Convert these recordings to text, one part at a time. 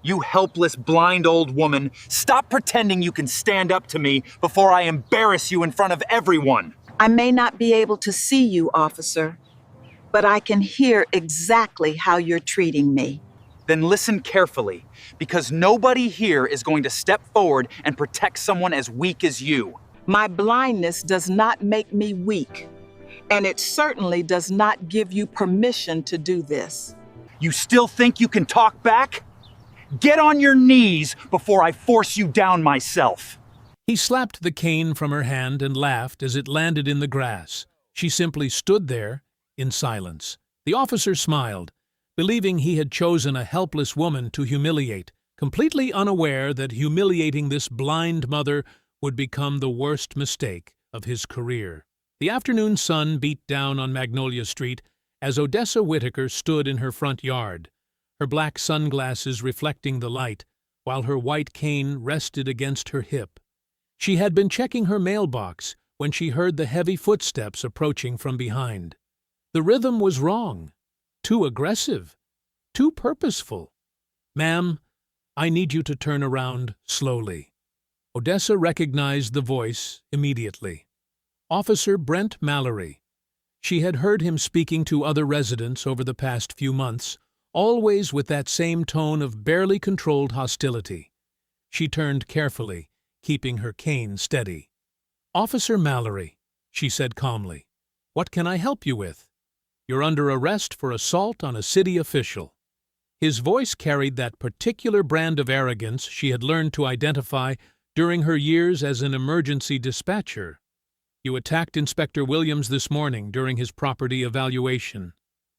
You helpless, blind old woman, stop pretending you can stand up to me before I embarrass you in front of everyone. I may not be able to see you, officer, but I can hear exactly how you're treating me. Then listen carefully, because nobody here is going to step forward and protect someone as weak as you. My blindness does not make me weak, and it certainly does not give you permission to do this. You still think you can talk back? Get on your knees before I force you down myself. He slapped the cane from her hand and laughed as it landed in the grass. She simply stood there in silence. The officer smiled, believing he had chosen a helpless woman to humiliate, completely unaware that humiliating this blind mother would become the worst mistake of his career. The afternoon sun beat down on Magnolia Street as Odessa Whitaker stood in her front yard, her black sunglasses reflecting the light, while her white cane rested against her hip. She had been checking her mailbox when she heard the heavy footsteps approaching from behind. The rhythm was wrong, too aggressive, too purposeful. "Ma'am, I need you to turn around slowly." Odessa recognized the voice immediately. Officer Brent Mallory. She had heard him speaking to other residents over the past few months, always with that same tone of barely controlled hostility. She turned carefully, keeping her cane steady. "Officer Mallory," she said calmly, "what can I help you with? You're under arrest for assault on a city official." His voice carried that particular brand of arrogance she had learned to identify during her years as an emergency dispatcher. "You attacked Inspector Williams this morning during his property evaluation."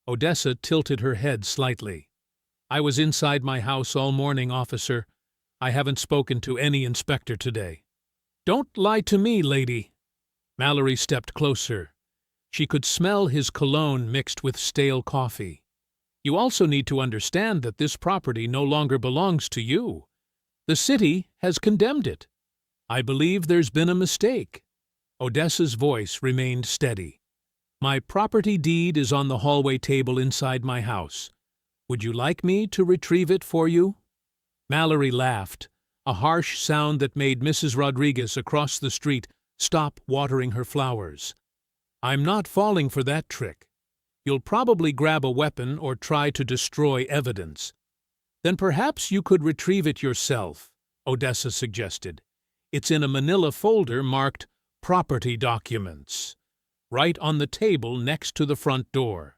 Odessa tilted her head slightly. "I was inside my house all morning, officer. I haven't spoken to any inspector today." "Don't lie to me, lady." Mallory stepped closer. She could smell his cologne mixed with stale coffee. "You also need to understand that this property no longer belongs to you. The city has condemned it. I believe there's been a mistake." Odessa's voice remained steady. "My property deed is on the hallway table inside my house. Would you like me to retrieve it for you?" Mallory laughed, a harsh sound that made Mrs. Rodriguez across the street stop watering her flowers. "I'm not falling for that trick. You'll probably grab a weapon or try to destroy evidence. Then perhaps you could retrieve it yourself," Odessa suggested. "It's in a manila folder marked Property Documents, right on the table next to the front door.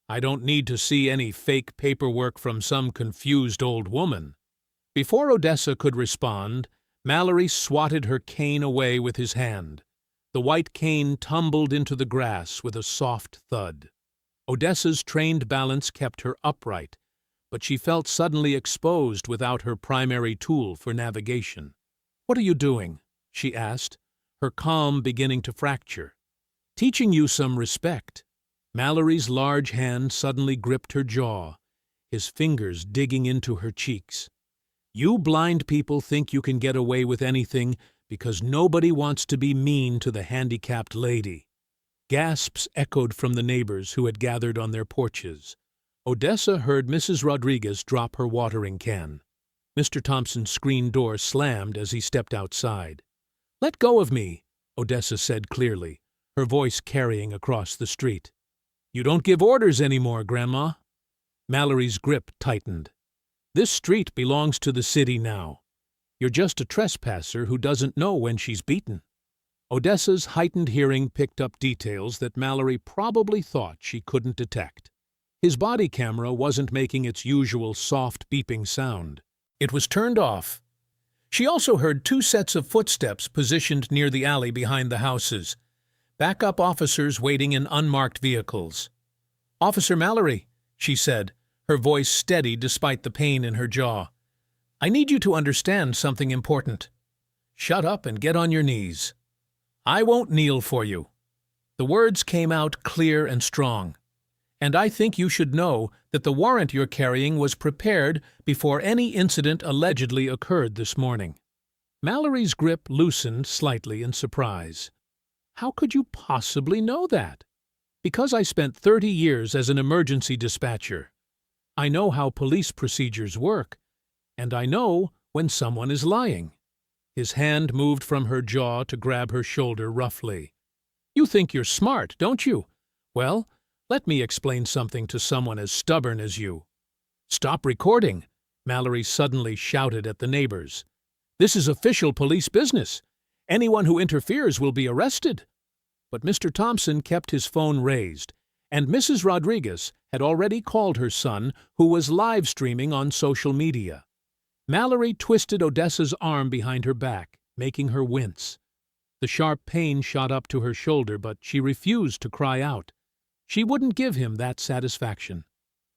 I don't need to see any fake paperwork from some confused old woman." Before Odessa could respond, Mallory swatted her cane away with his hand. The white cane tumbled into the grass with a soft thud. Odessa's trained balance kept her upright, but she felt suddenly exposed without her primary tool for navigation. "What are you doing?" she asked, her calm beginning to fracture. "Teaching you some respect." Mallory's large hand suddenly gripped her jaw, his fingers digging into her cheeks. "You blind people think you can get away with anything because nobody wants to be mean to the handicapped lady." Gasps echoed from the neighbors who had gathered on their porches. Odessa heard Mrs. Rodriguez drop her watering can. Mr. Thompson's screen door slammed as he stepped outside. "Let go of me," Odessa said clearly, her voice carrying across the street. "You don't give orders anymore, Grandma." Mallory's grip tightened. "This street belongs to the city now. You're just a trespasser who doesn't know when she's beaten." Odessa's heightened hearing picked up details that Mallory probably thought she couldn't detect. His body camera wasn't making its usual soft beeping sound. It was turned off. She also heard 2 sets of footsteps positioned near the alley behind the houses. Backup officers waiting in unmarked vehicles. "Officer Mallory," she said, her voice steady despite the pain in her jaw. "I need you to understand something important. Shut up and get on your knees." "I won't kneel for you." The words came out clear and strong. "And I think you should know that the warrant you're carrying was prepared before any incident allegedly occurred this morning." Mallory's grip loosened slightly in surprise. "How could you possibly know that?" "Because I spent 30 years as an emergency dispatcher. I know how police procedures work, and I know when someone is lying." His hand moved from her jaw to grab her shoulder roughly. "You think you're smart, don't you? Well, let me explain something to someone as stubborn as you." "Stop recording!" Mallory suddenly shouted at the neighbors. "This is official police business. Anyone who interferes will be arrested." But Mr. Thompson kept his phone raised, and Mrs. Rodriguez had already called her son, who was live streaming on social media. Mallory twisted Odessa's arm behind her back, making her wince. The sharp pain shot up to her shoulder, but she refused to cry out. She wouldn't give him that satisfaction.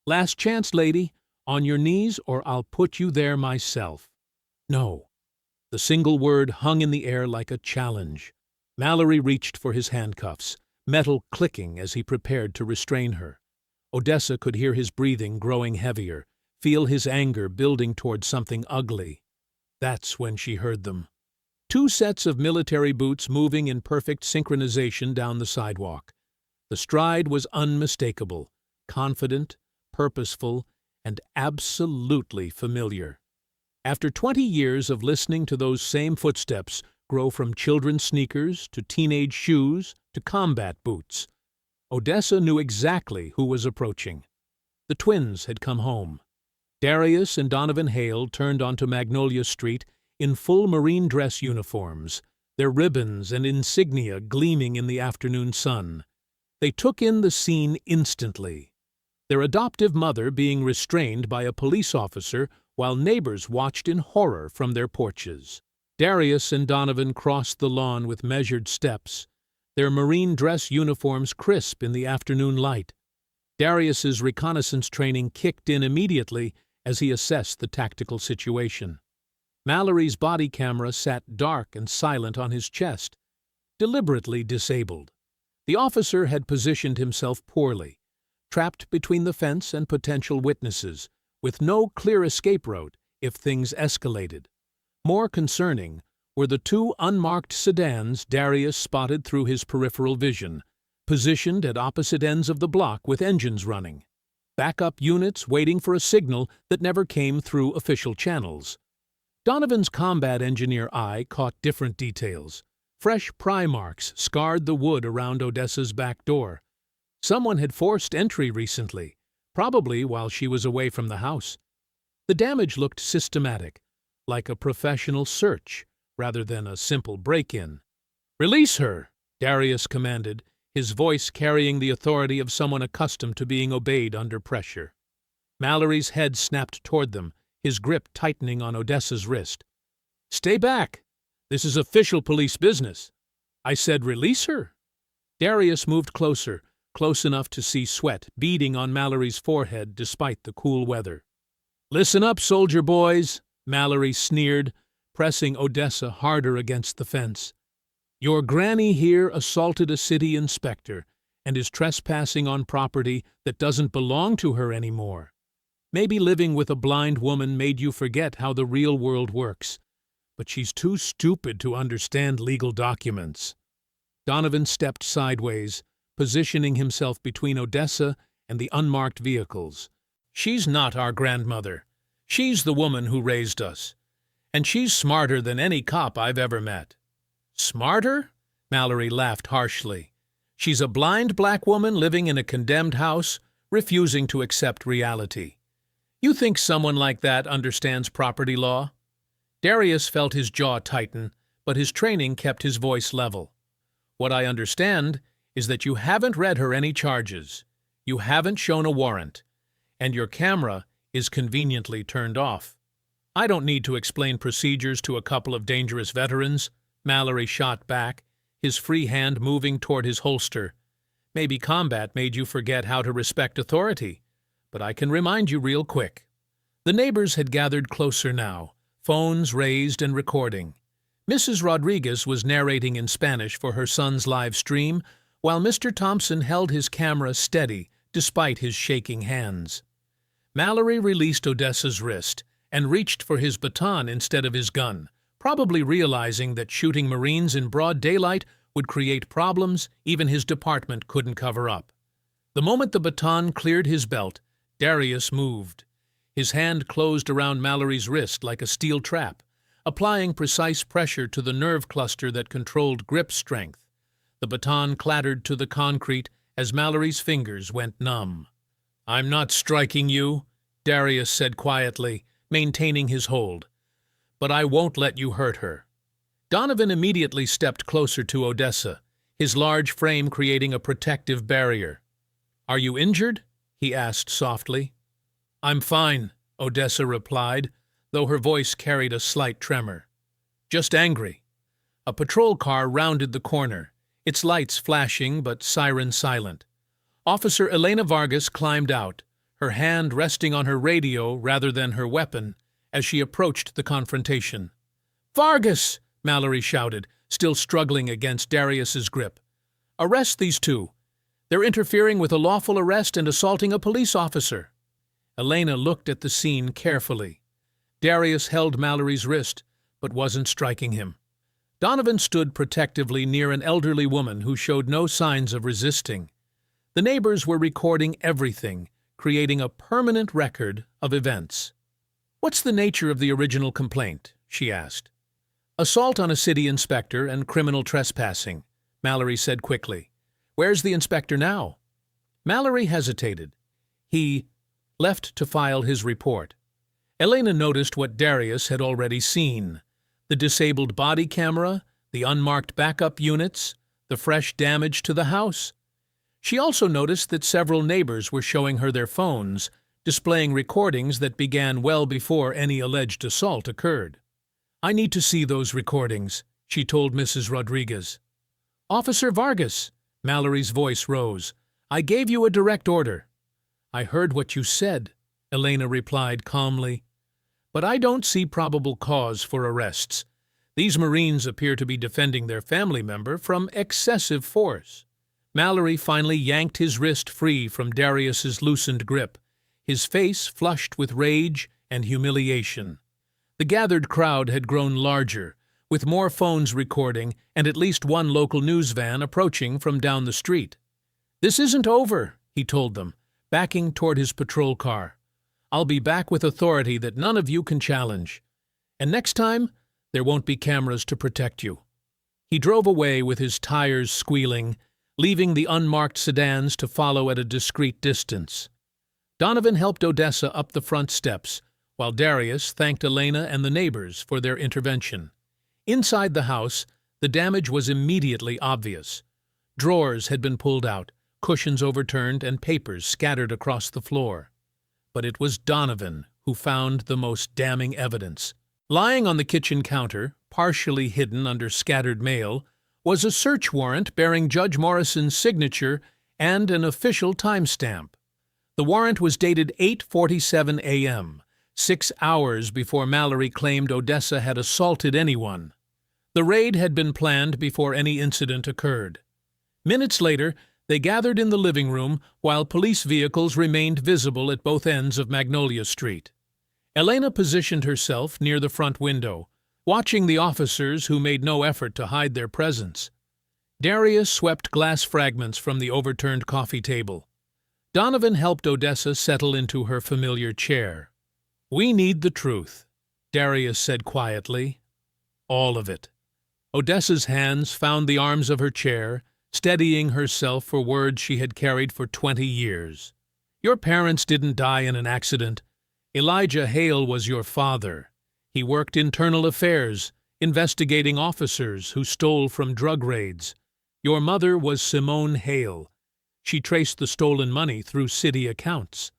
"Last chance, lady. On your knees, or I'll put you there myself." "No." The single word hung in the air like a challenge. Mallory reached for his handcuffs, metal clicking as he prepared to restrain her. Odessa could hear his breathing growing heavier, feel his anger building toward something ugly. That's when she heard them. Two sets of military boots moving in perfect synchronization down the sidewalk. The stride was unmistakable, confident, purposeful, and absolutely familiar. After 20 years of listening to those same footsteps grow from children's sneakers to teenage shoes to combat boots, Odessa knew exactly who was approaching. The twins had come home. Darius and Donovan Hale turned onto Magnolia Street in full marine dress uniforms, their ribbons and insignia gleaming in the afternoon sun. They took in the scene instantly, their adoptive mother being restrained by a police officer while neighbors watched in horror from their porches. Darius and Donovan crossed the lawn with measured steps, their marine dress uniforms crisp in the afternoon light. Darius's reconnaissance training kicked in immediately as he assessed the tactical situation. Mallory's body camera sat dark and silent on his chest, deliberately disabled. The officer had positioned himself poorly, trapped between the fence and potential witnesses, with no clear escape route if things escalated. More concerning were the two unmarked sedans Darius spotted through his peripheral vision, positioned at opposite ends of the block with engines running. Backup units waiting for a signal that never came through official channels. Donovan's combat engineer eye caught different details. Fresh pry marks scarred the wood around Odessa's back door. Someone had forced entry recently, probably while she was away from the house. The damage looked systematic, like a professional search rather than a simple break-in. "Release her," Darius commanded, his voice carrying the authority of someone accustomed to being obeyed under pressure. Mallory's head snapped toward them, his grip tightening on Odessa's wrist. "Stay back! This is official police business. I said release her." Darius moved closer, close enough to see sweat beading on Mallory's forehead despite the cool weather. "Listen up, soldier boys," Mallory sneered, pressing Odessa harder against the fence. "Your granny here assaulted a city inspector and is trespassing on property that doesn't belong to her anymore. Maybe living with a blind woman made you forget how the real world works, but she's too stupid to understand legal documents." Donovan stepped sideways, positioning himself between Odessa and the unmarked vehicles. "She's not our grandmother. She's the woman who raised us. And she's smarter than any cop I've ever met." "Smarter?" Mallory laughed harshly. "She's a blind black woman living in a condemned house, refusing to accept reality. You think someone like that understands property law?" Darius felt his jaw tighten, but his training kept his voice level. "What I understand is that you haven't read her any charges, you haven't shown a warrant, and your camera is conveniently turned off. I don't need to explain procedures to a couple of dangerous veterans," Mallory shot back, his free hand moving toward his holster. "Maybe combat made you forget how to respect authority, but I can remind you real quick." The neighbors had gathered closer now, phones raised and recording. Mrs. Rodriguez was narrating in Spanish for her son's live stream, while Mr. Thompson held his camera steady despite his shaking hands. Mallory released Odessa's wrist and reached for his baton instead of his gun, probably realizing that shooting Marines in broad daylight would create problems even his department couldn't cover up. The moment the baton cleared his belt, Darius moved. His hand closed around Mallory's wrist like a steel trap, applying precise pressure to the nerve cluster that controlled grip strength. The baton clattered to the concrete as Mallory's fingers went numb. "I'm not striking you," Darius said quietly, maintaining his hold. "But I won't let you hurt her." Donovan immediately stepped closer to Odessa, his large frame creating a protective barrier. "Are you injured?" he asked softly. "I'm fine," Odessa replied, though her voice carried a slight tremor. "Just angry." A patrol car rounded the corner, its lights flashing but siren silent. Officer Elena Vargas climbed out, her hand resting on her radio rather than her weapon, as she approached the confrontation. "Vargas!" Mallory shouted, still struggling against Darius's grip. "Arrest these two. They're interfering with a lawful arrest and assaulting a police officer." Elena looked at the scene carefully. Darius held Mallory's wrist, but wasn't striking him. Donovan stood protectively near an elderly woman who showed no signs of resisting. The neighbors were recording everything, creating a permanent record of events. "What's the nature of the original complaint?" she asked. "Assault on a city inspector and criminal trespassing," Mallory said quickly. "Where's the inspector now?" Mallory hesitated. He left to file his report. Elena noticed what Darius had already seen: the disabled body camera, the unmarked backup units, the fresh damage to the house. She also noticed that several neighbors were showing her their phones, displaying recordings that began well before any alleged assault occurred. "I need to see those recordings," she told Mrs. Rodriguez. "Officer Vargas," Mallory's voice rose, "I gave you a direct order." "I heard what you said," Elena replied calmly. "But I don't see probable cause for arrests. These Marines appear to be defending their family member from excessive force." Mallory finally yanked his wrist free from Darius's loosened grip, his face flushed with rage and humiliation. The gathered crowd had grown larger, with more phones recording and at least one local news van approaching from down the street. "This isn't over," he told them, backing toward his patrol car. "I'll be back with authority that none of you can challenge. And next time, there won't be cameras to protect you." He drove away with his tires squealing, leaving the unmarked sedans to follow at a discreet distance. Donovan helped Odessa up the front steps, while Darius thanked Elena and the neighbors for their intervention. Inside the house, the damage was immediately obvious. Drawers had been pulled out, cushions overturned, and papers scattered across the floor. But it was Donovan who found the most damning evidence. Lying on the kitchen counter, partially hidden under scattered mail, was a search warrant bearing Judge Morrison's signature and an official timestamp. The warrant was dated 8:47 a.m., 6 hours before Mallory claimed Odessa had assaulted anyone. The raid had been planned before any incident occurred. Minutes later, they gathered in the living room while police vehicles remained visible at both ends of Magnolia Street. Elena positioned herself near the front window, watching the officers who made no effort to hide their presence. Darius swept glass fragments from the overturned coffee table. Donovan helped Odessa settle into her familiar chair. "We need the truth," Darius said quietly. "All of it." Odessa's hands found the arms of her chair, steadying herself for words she had carried for 20 years. "Your parents didn't die in an accident. Elijah Hale was your father. He worked internal affairs, investigating officers who stole from drug raids. Your mother was Simone Hale. She traced the stolen money through city accounts."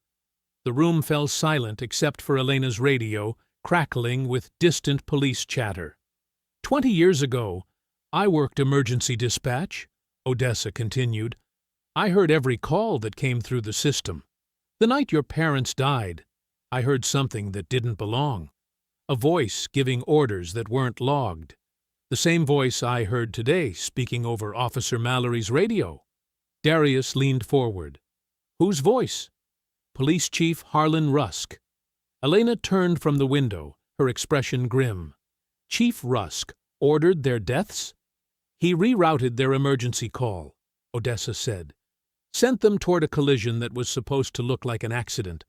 The room fell silent except for Elena's radio, crackling with distant police chatter. 20 years ago, I worked emergency dispatch," Odessa continued. "I heard every call that came through the system. The night your parents died, I heard something that didn't belong. A voice giving orders that weren't logged. The same voice I heard today speaking over Officer Mallory's radio." Darius leaned forward. "Whose voice?" "Police Chief Harlan Rusk." Elena turned from the window, her expression grim. "Chief Rusk ordered their deaths?" "He rerouted their emergency call," Odessa said. "Sent them toward a collision that was supposed to look like an accident.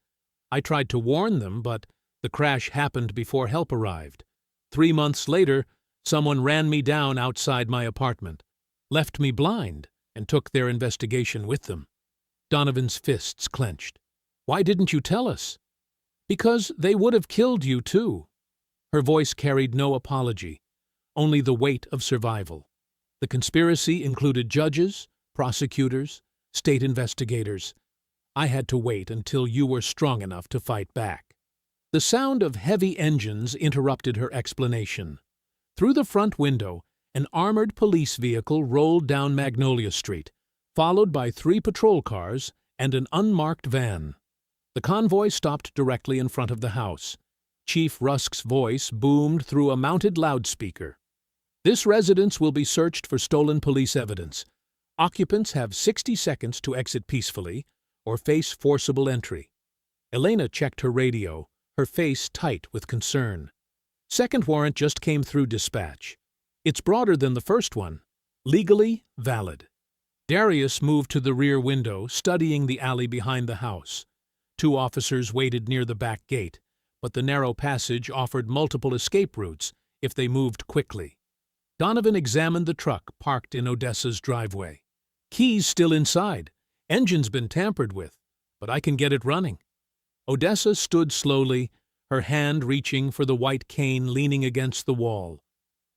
I tried to warn them, but the crash happened before help arrived. 3 months later, someone ran me down outside my apartment, left me blind, and took their investigation with them. Donovan's fists clenched. Why didn't you tell us? Because they would have killed you too. Her voice carried no apology, only the weight of survival. The conspiracy included judges, prosecutors, state investigators. I had to wait until you were strong enough to fight back. The sound of heavy engines interrupted her explanation. Through the front window, an armored police vehicle rolled down Magnolia Street, followed by 3 patrol cars and an unmarked van. The convoy stopped directly in front of the house. Chief Rusk's voice boomed through a mounted loudspeaker. This residence will be searched for stolen police evidence. Occupants have 60 seconds to exit peacefully or face forcible entry. Elena checked her radio, her face tight with concern. Second warrant just came through dispatch. It's broader than the first one. Legally valid. Darius moved to the rear window, studying the alley behind the house. 2 officers waited near the back gate, but the narrow passage offered multiple escape routes if they moved quickly. Donovan examined the truck parked in Odessa's driveway. Keys still inside. Engine's been tampered with, but I can get it running. Odessa stood slowly, her hand reaching for the white cane leaning against the wall.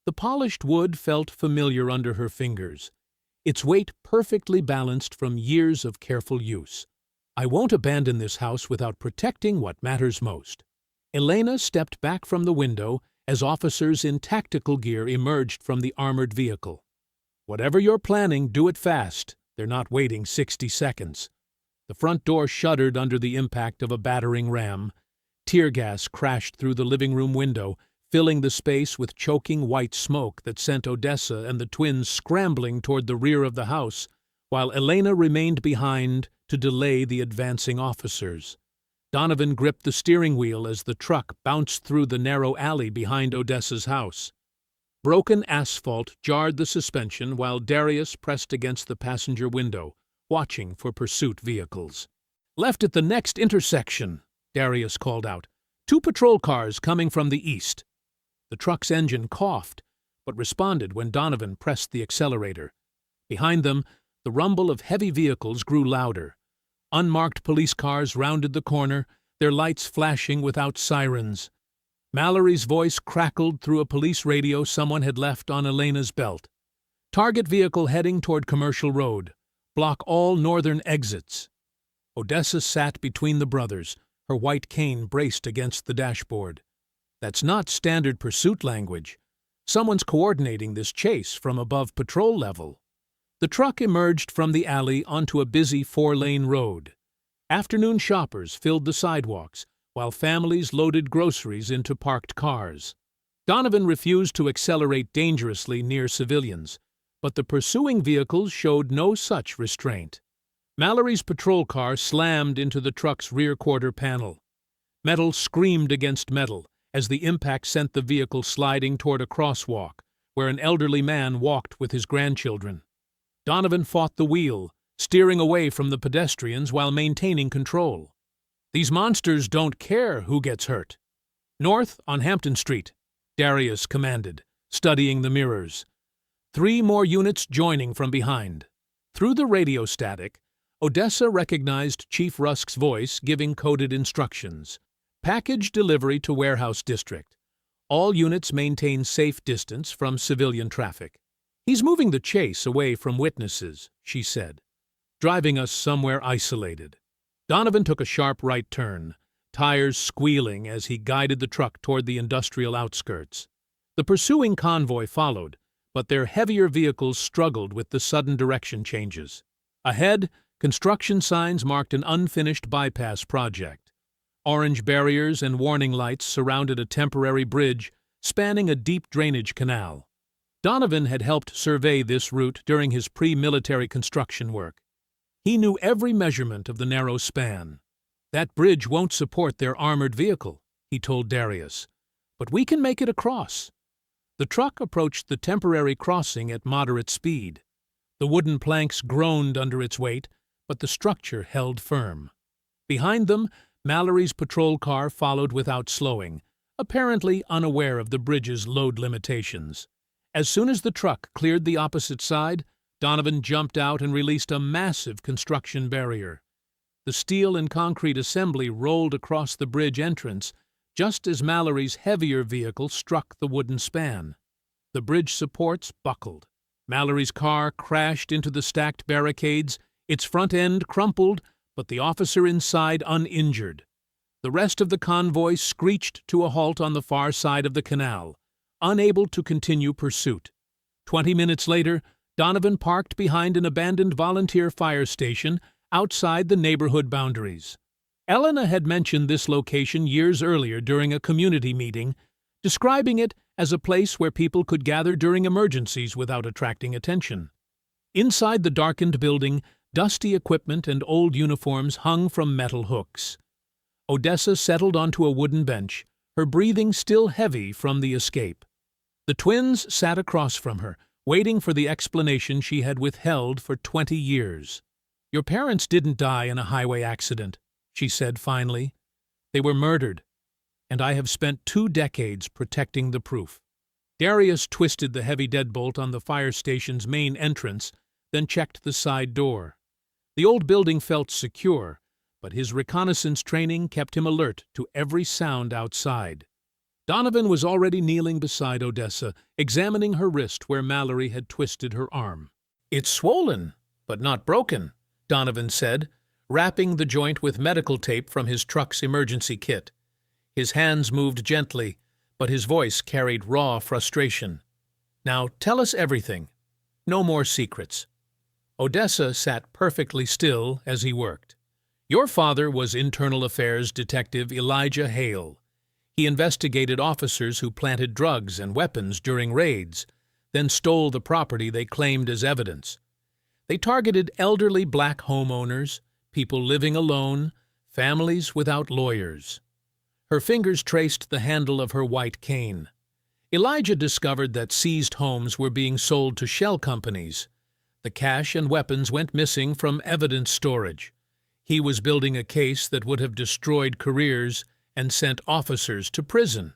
The polished wood felt familiar under her fingers, its weight perfectly balanced from years of careful use. I won't abandon this house without protecting what matters most. Elena stepped back from the window as officers in tactical gear emerged from the armored vehicle. Whatever you're planning, do it fast. They're not waiting 60 seconds. The front door shuddered under the impact of a battering ram. Tear gas crashed through the living room window, filling the space with choking white smoke that sent Odessa and the twins scrambling toward the rear of the house, while Elena remained behind to delay the advancing officers. Donovan gripped the steering wheel as the truck bounced through the narrow alley behind Odessa's house. Broken asphalt jarred the suspension while Darius pressed against the passenger window, watching for pursuit vehicles. "Left at the next intersection," Darius called out. 2 patrol cars coming from the east. The truck's engine coughed, but responded when Donovan pressed the accelerator. Behind them, the rumble of heavy vehicles grew louder. Unmarked police cars rounded the corner, their lights flashing without sirens. Mallory's voice crackled through a police radio someone had left on Elena's belt. "Target vehicle heading toward Commercial Road. Block all northern exits." Odessa sat between the brothers, her white cane braced against the dashboard. That's not standard pursuit language. Someone's coordinating this chase from above patrol level. The truck emerged from the alley onto a busy 4-lane road. Afternoon shoppers filled the sidewalks, while families loaded groceries into parked cars. Donovan refused to accelerate dangerously near civilians, but the pursuing vehicles showed no such restraint. Mallory's patrol car slammed into the truck's rear quarter panel. Metal screamed against metal as the impact sent the vehicle sliding toward a crosswalk, where an elderly man walked with his grandchildren. Donovan fought the wheel, steering away from the pedestrians while maintaining control. "These monsters don't care who gets hurt." "North on Hampton Street," Darius commanded, studying the mirrors. 3 more units joining from behind. Through the radio static, Odessa recognized Chief Rusk's voice giving coded instructions. "Package delivery to Warehouse District. All units maintain safe distance from civilian traffic." "He's moving the chase away from witnesses," she said, "driving us somewhere isolated." Donovan took a sharp right turn, tires squealing as he guided the truck toward the industrial outskirts. The pursuing convoy followed, but their heavier vehicles struggled with the sudden direction changes. Ahead, construction signs marked an unfinished bypass project. Orange barriers and warning lights surrounded a temporary bridge spanning a deep drainage canal. Donovan had helped survey this route during his pre-military construction work. He knew every measurement of the narrow span. "That bridge won't support their armored vehicle," he told Darius, "but we can make it across." The truck approached the temporary crossing at moderate speed. The wooden planks groaned under its weight, but the structure held firm. Behind them, Mallory's patrol car followed without slowing, apparently unaware of the bridge's load limitations. As soon as the truck cleared the opposite side, Donovan jumped out and released a massive construction barrier. The steel and concrete assembly rolled across the bridge entrance just as Mallory's heavier vehicle struck the wooden span. The bridge supports buckled. Mallory's car crashed into the stacked barricades, its front end crumpled, but the officer inside uninjured. The rest of the convoy screeched to a halt on the far side of the canal, unable to continue pursuit. 20 minutes later, Donovan parked behind an abandoned volunteer fire station outside the neighborhood boundaries. Elena had mentioned this location years earlier during a community meeting, describing it as a place where people could gather during emergencies without attracting attention. Inside the darkened building, dusty equipment and old uniforms hung from metal hooks. Odessa settled onto a wooden bench, her breathing still heavy from the escape. The twins sat across from her, waiting for the explanation she had withheld for 20 years. "Your parents didn't die in a highway accident," she said finally. "They were murdered, and I have spent 2 decades protecting the proof." Darius twisted the heavy deadbolt on the fire station's main entrance, then checked the side door. The old building felt secure, but his reconnaissance training kept him alert to every sound outside. Donovan was already kneeling beside Odessa, examining her wrist where Mallory had twisted her arm. "It's swollen, but not broken," Donovan said, wrapping the joint with medical tape from his truck's emergency kit. His hands moved gently, but his voice carried raw frustration. "Now tell us everything. No more secrets." Odessa sat perfectly still as he worked. "Your father was Internal Affairs Detective Elijah Hale. He investigated officers who planted drugs and weapons during raids, then stole the property they claimed as evidence. They targeted elderly black homeowners, people living alone, families without lawyers." Her fingers traced the handle of her white cane. Elijah discovered that seized homes were being sold to shell companies. The cash and weapons went missing from evidence storage. He was building a case that would have destroyed careers and sent officers to prison.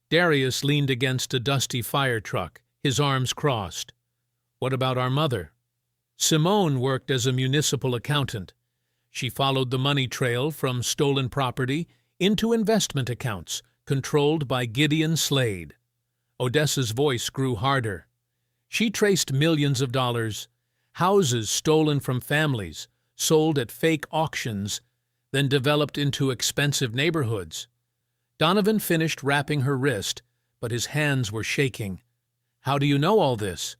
Darius leaned against a dusty fire truck, his arms crossed. "What about our mother?" Simone worked as a municipal accountant. She followed the money trail from stolen property into investment accounts controlled by Gideon Slade. Odessa's voice grew harder. She traced millions of dollars, houses stolen from families, sold at fake auctions, then developed into expensive neighborhoods. Donovan finished wrapping her wrist, but his hands were shaking. "How do you know all this?"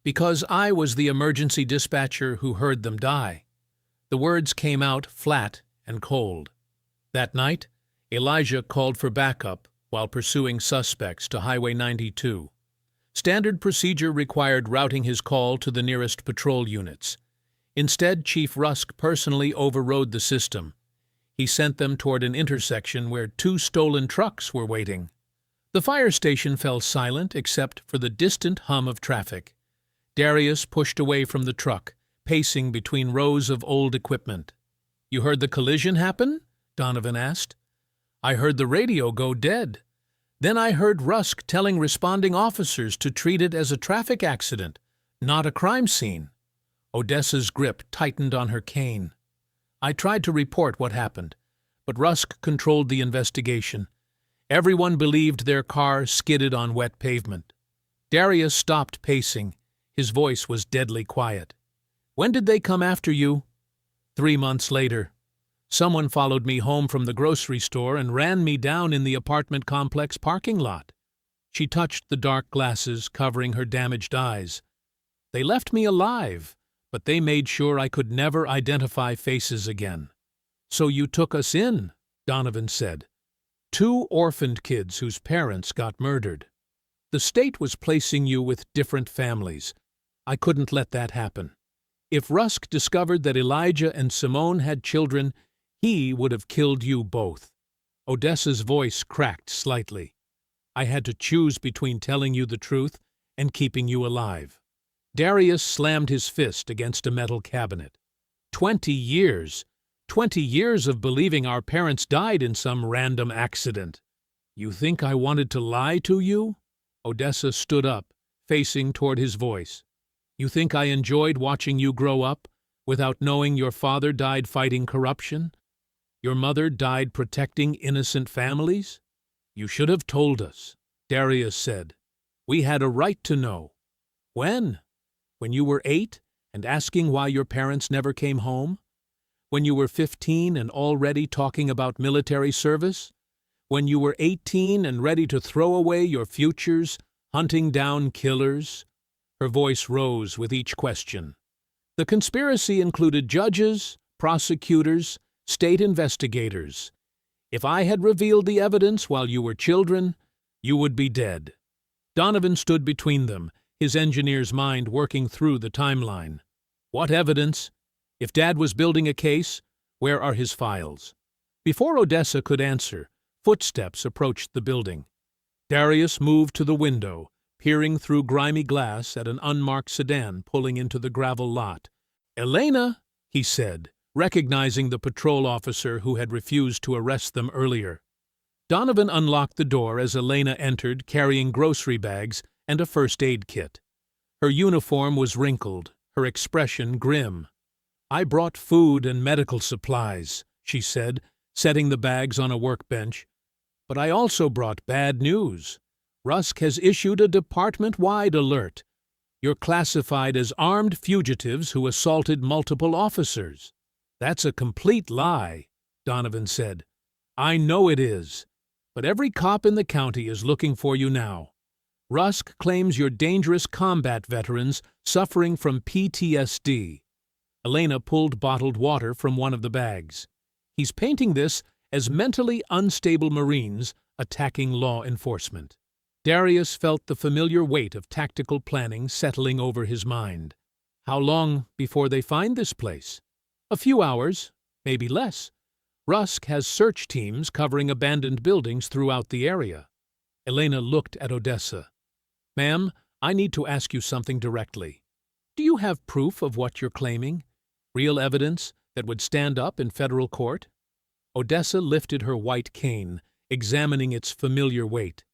"Because I was the emergency dispatcher who heard them die." The words came out flat and cold. That night, Elijah called for backup while pursuing suspects to Highway 92. Standard procedure required routing his call to the nearest patrol units. Instead, Chief Rusk personally overrode the system. He sent them toward an intersection where 2 stolen trucks were waiting. The fire station fell silent except for the distant hum of traffic. Darius pushed away from the truck, pacing between rows of old equipment. "You heard the collision happen?" Donovan asked. "I heard the radio go dead. Then I heard Rusk telling responding officers to treat it as a traffic accident, not a crime scene." Odessa's grip tightened on her cane. "I tried to report what happened, but Rusk controlled the investigation. Everyone believed their car skidded on wet pavement." Darius stopped pacing. His voice was deadly quiet. "When did they come after you?" 3 months later. Someone followed me home from the grocery store and ran me down in the apartment complex parking lot." She touched the dark glasses covering her damaged eyes. "They left me alive, but they made sure I could never identify faces again." "So you took us in," Donovan said. 2 orphaned kids whose parents got murdered. The state was placing you with different families. I couldn't let that happen. If Rusk discovered that Elijah and Simone had children, he would have killed you both." Odessa's voice cracked slightly. "I had to choose between telling you the truth and keeping you alive." Darius slammed his fist against a metal cabinet. 20 years! 20 years of believing our parents died in some random accident. You think I wanted to lie to you? Odessa stood up, facing toward his voice. You think I enjoyed watching you grow up without knowing your father died fighting corruption? Your mother died protecting innocent families? You should have told us, Darius said. We had a right to know. When? When you were 8 and asking why your parents never came home? When you were 15 and already talking about military service? When you were 18 and ready to throw away your futures, hunting down killers? Her voice rose with each question. The conspiracy included judges, prosecutors, state investigators. If I had revealed the evidence while you were children, you would be dead. Donovan stood between them, his engineer's mind working through the timeline. What evidence? If Dad was building a case, where are his files? Before Odessa could answer, footsteps approached the building. Darius moved to the window, peering through grimy glass at an unmarked sedan pulling into the gravel lot. Elena, he said, recognizing the patrol officer who had refused to arrest them earlier. Donovan unlocked the door as Elena entered, carrying grocery bags and a first aid kit. Her uniform was wrinkled, her expression grim. I brought food and medical supplies, she said, setting the bags on a workbench. But I also brought bad news. Rusk has issued a department-wide alert. You're classified as armed fugitives who assaulted multiple officers. That's a complete lie, Donovan said. I know it is. But every cop in the county is looking for you now. Rusk claims you're dangerous combat veterans suffering from PTSD. Elena pulled bottled water from one of the bags. He's painting this as mentally unstable Marines attacking law enforcement. Darius felt the familiar weight of tactical planning settling over his mind. How long before they find this place? A few hours, maybe less. Rusk has search teams covering abandoned buildings throughout the area. Elena looked at Odessa. Ma'am, I need to ask you something directly. Do you have proof of what you're claiming? Real evidence that would stand up in federal court? Odessa lifted her white cane, examining its familiar weight.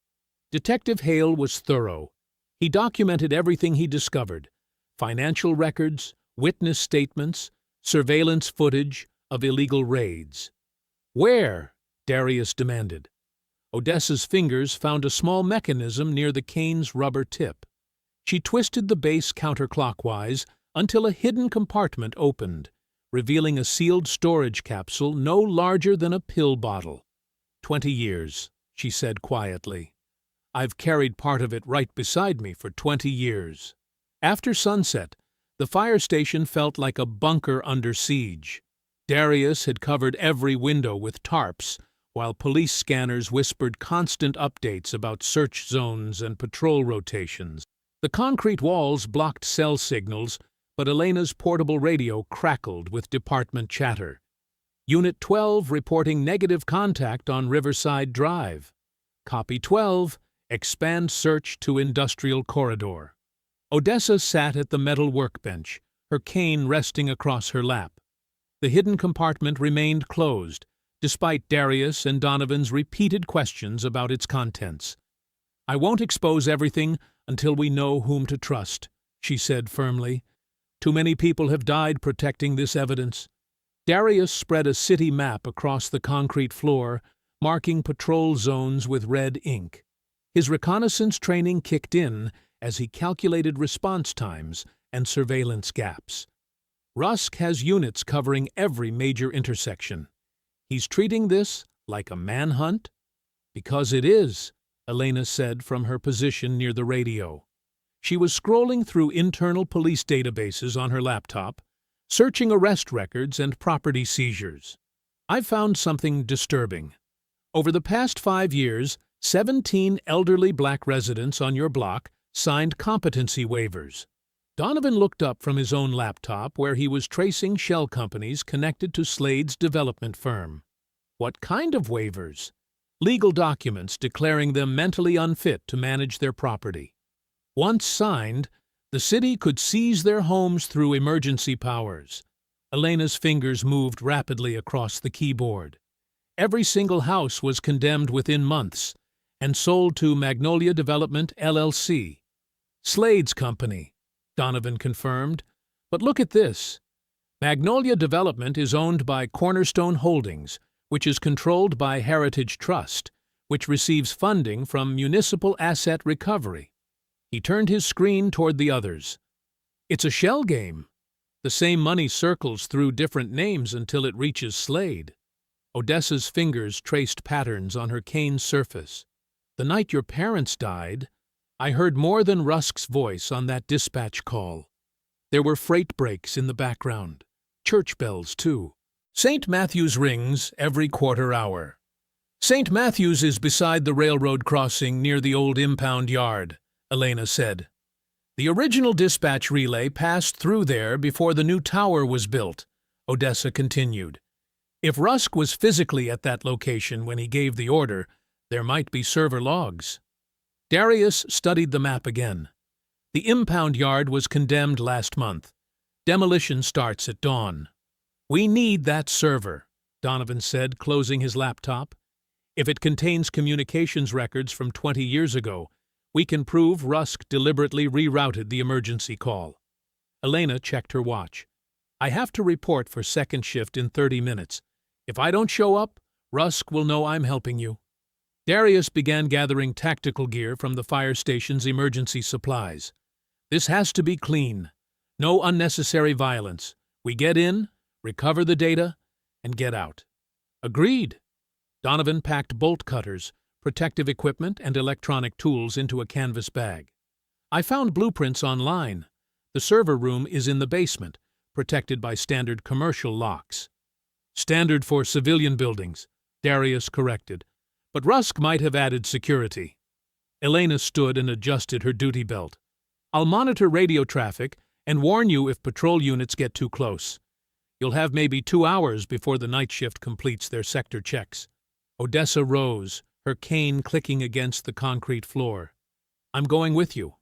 Detective Hale was thorough. He documented everything he discovered: financial records, witness statements, surveillance footage of illegal raids. Where? Darius demanded. Odessa's fingers found a small mechanism near the cane's rubber tip. She twisted the base counterclockwise until a hidden compartment opened, revealing a sealed storage capsule no larger than a pill bottle. 20 years, she said quietly. I've carried part of it right beside me for 20 years. After sunset, the fire station felt like a bunker under siege. Darius had covered every window with tarps, while police scanners whispered constant updates about search zones and patrol rotations. The concrete walls blocked cell signals, but Elena's portable radio crackled with department chatter. Unit 12 reporting negative contact on Riverside Drive. Copy 12, expand search to industrial corridor. Odessa sat at the metal workbench, her cane resting across her lap. The hidden compartment remained closed, despite Darius and Donovan's repeated questions about its contents. I won't expose everything until we know whom to trust, she said firmly. Too many people have died protecting this evidence. Darius spread a city map across the concrete floor, marking patrol zones with red ink. His reconnaissance training kicked in as he calculated response times and surveillance gaps. Rusk has units covering every major intersection. He's treating this like a manhunt? Because it is, Elena said from her position near the radio. She was scrolling through internal police databases on her laptop, searching arrest records and property seizures. I've found something disturbing. Over the past 5 years, 17 elderly black residents on your block signed competency waivers. Donovan looked up from his own laptop where he was tracing shell companies connected to Slade's development firm. What kind of waivers? Legal documents declaring them mentally unfit to manage their property. Once signed, the city could seize their homes through emergency powers. Elena's fingers moved rapidly across the keyboard. Every single house was condemned within months and sold to Magnolia Development, LLC. Slade's company, Donovan confirmed. But look at this. Magnolia Development is owned by Cornerstone Holdings, which is controlled by Heritage Trust, which receives funding from Municipal Asset Recovery. He turned his screen toward the others. It's a shell game. The same money circles through different names until it reaches Slade. Odessa's fingers traced patterns on her cane's surface. The night your parents died, I heard more than Rusk's voice on that dispatch call. There were freight breaks in the background. Church bells, too. St. Matthew's rings every quarter hour. St. Matthew's is beside the railroad crossing near the old impound yard, Elena said. The original dispatch relay passed through there before the new tower was built, Odessa continued. If Rusk was physically at that location when he gave the order, there might be server logs. Darius studied the map again. The impound yard was condemned last month. Demolition starts at dawn. We need that server, Donovan said, closing his laptop. If it contains communications records from 20 years ago, we can prove Rusk deliberately rerouted the emergency call. Elena checked her watch. I have to report for second shift in 30 minutes. If I don't show up, Rusk will know I'm helping you. Darius began gathering tactical gear from the fire station's emergency supplies. This has to be clean. No unnecessary violence. We get in, recover the data, and get out. Agreed. Donovan packed bolt cutters, protective equipment, and electronic tools into a canvas bag. I found blueprints online. The server room is in the basement, protected by standard commercial locks. Standard for civilian buildings, Darius corrected, but Rusk might have added security. Elena stood and adjusted her duty belt. I'll monitor radio traffic and warn you if patrol units get too close. You'll have maybe 2 hours before the night shift completes their sector checks. Odessa rose, her cane clicking against the concrete floor. I'm going with you.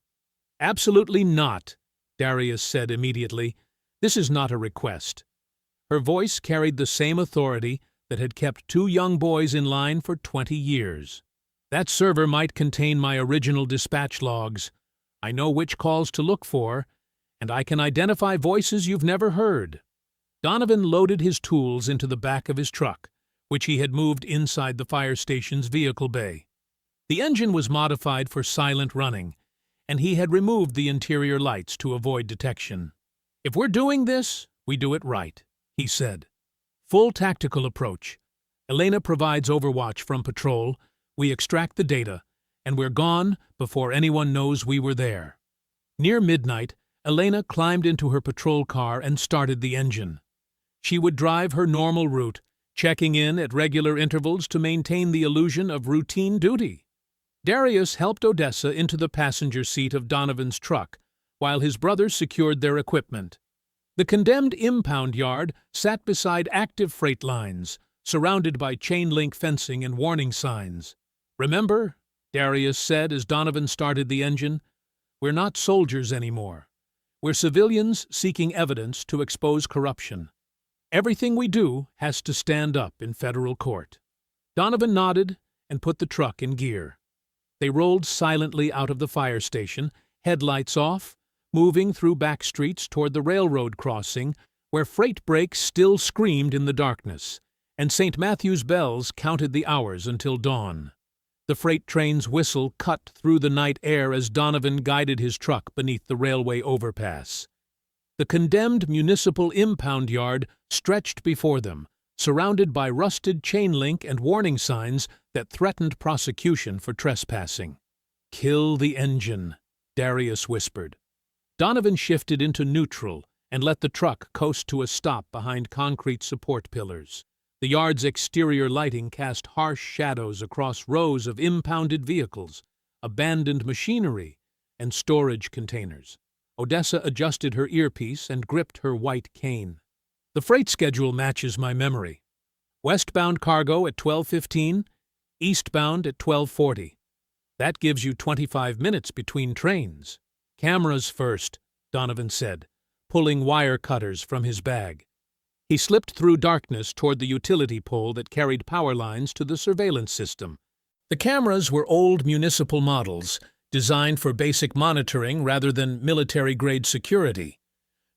Absolutely not, Darius said immediately. This is not a request. Her voice carried the same authority that had kept 2 young boys in line for 20 years. That server might contain my original dispatch logs. I know which calls to look for, and I can identify voices you've never heard. Donovan loaded his tools into the back of his truck, which he had moved inside the fire station's vehicle bay. The engine was modified for silent running, and he had removed the interior lights to avoid detection. If we're doing this, we do it right, he said. Full tactical approach. Elena provides overwatch from patrol, we extract the data, and we're gone before anyone knows we were there. Near midnight, Elena climbed into her patrol car and started the engine. She would drive her normal route, checking in at regular intervals to maintain the illusion of routine duty. Darius helped Odessa into the passenger seat of Donovan's truck, while his brothers secured their equipment. The condemned impound yard sat beside active freight lines, surrounded by chain-link fencing and warning signs. Remember, Darius said as Donovan started the engine, we're not soldiers anymore. We're civilians seeking evidence to expose corruption. Everything we do has to stand up in federal court. Donovan nodded and put the truck in gear. They rolled silently out of the fire station, headlights off, moving through back streets toward the railroad crossing, where freight brakes still screamed in the darkness, and St. Matthew's bells counted the hours until dawn. The freight train's whistle cut through the night air as Donovan guided his truck beneath the railway overpass. The condemned municipal impound yard stretched before them, surrounded by rusted chain link and warning signs that threatened prosecution for trespassing. "Kill the engine," Darius whispered. Donovan shifted into neutral and let the truck coast to a stop behind concrete support pillars. The yard's exterior lighting cast harsh shadows across rows of impounded vehicles, abandoned machinery, and storage containers. Odessa adjusted her earpiece and gripped her white cane. The freight schedule matches my memory. Westbound cargo at 12:15, eastbound at 12:40. That gives you 25 minutes between trains. Cameras first, Donovan said, pulling wire cutters from his bag. He slipped through darkness toward the utility pole that carried power lines to the surveillance system. The cameras were old municipal models, designed for basic monitoring rather than military-grade security.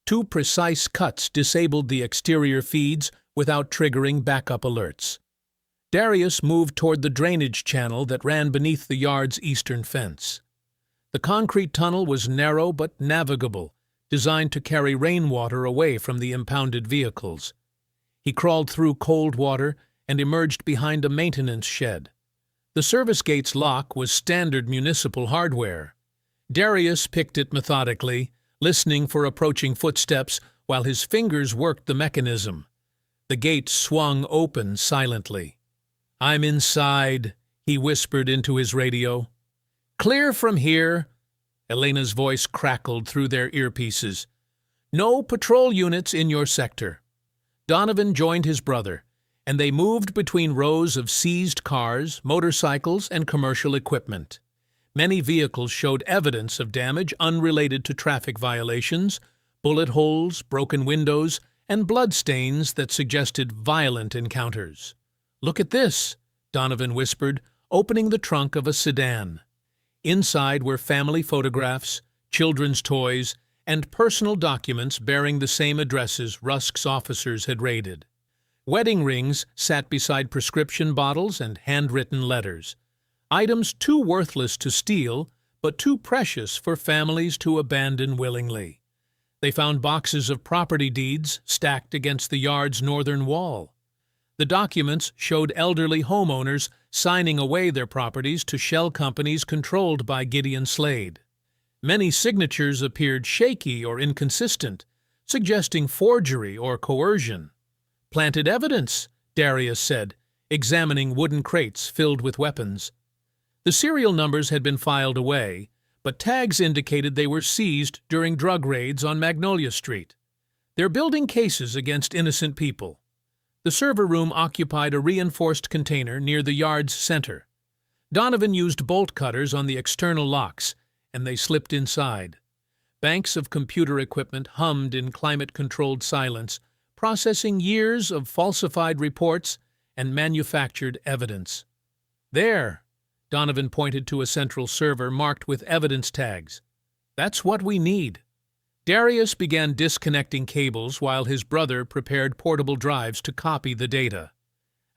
2 precise cuts disabled the exterior feeds without triggering backup alerts. Darius moved toward the drainage channel that ran beneath the yard's eastern fence. The concrete tunnel was narrow but navigable, designed to carry rainwater away from the impounded vehicles. He crawled through cold water and emerged behind a maintenance shed. The service gate's lock was standard municipal hardware. Darius picked it methodically, listening for approaching footsteps while his fingers worked the mechanism. The gate swung open silently. "I'm inside," he whispered into his radio. "Clear from here," Elena's voice crackled through their earpieces. "No patrol units in your sector." Donovan joined his brother, and they moved between rows of seized cars, motorcycles, and commercial equipment. Many vehicles showed evidence of damage unrelated to traffic violations, bullet holes, broken windows, and bloodstains that suggested violent encounters. "Look at this," Donovan whispered, opening the trunk of a sedan. Inside were family photographs, children's toys, and personal documents bearing the same addresses Rusk's officers had raided. Wedding rings sat beside prescription bottles and handwritten letters, items too worthless to steal, but too precious for families to abandon willingly. They found boxes of property deeds stacked against the yard's northern wall. The documents showed elderly homeowners signing away their properties to shell companies controlled by Gideon Slade. Many signatures appeared shaky or inconsistent, suggesting forgery or coercion. "Planted evidence," Darius said, examining wooden crates filled with weapons. The serial numbers had been filed away, but tags indicated they were seized during drug raids on Magnolia Street. "They're building cases against innocent people." The server room occupied a reinforced container near the yard's center. Donovan used bolt cutters on the external locks, and they slipped inside. Banks of computer equipment hummed in climate-controlled silence, processing years of falsified reports and manufactured evidence. "There," Donovan pointed to a central server marked with evidence tags. "That's what we need." Darius began disconnecting cables while his brother prepared portable drives to copy the data.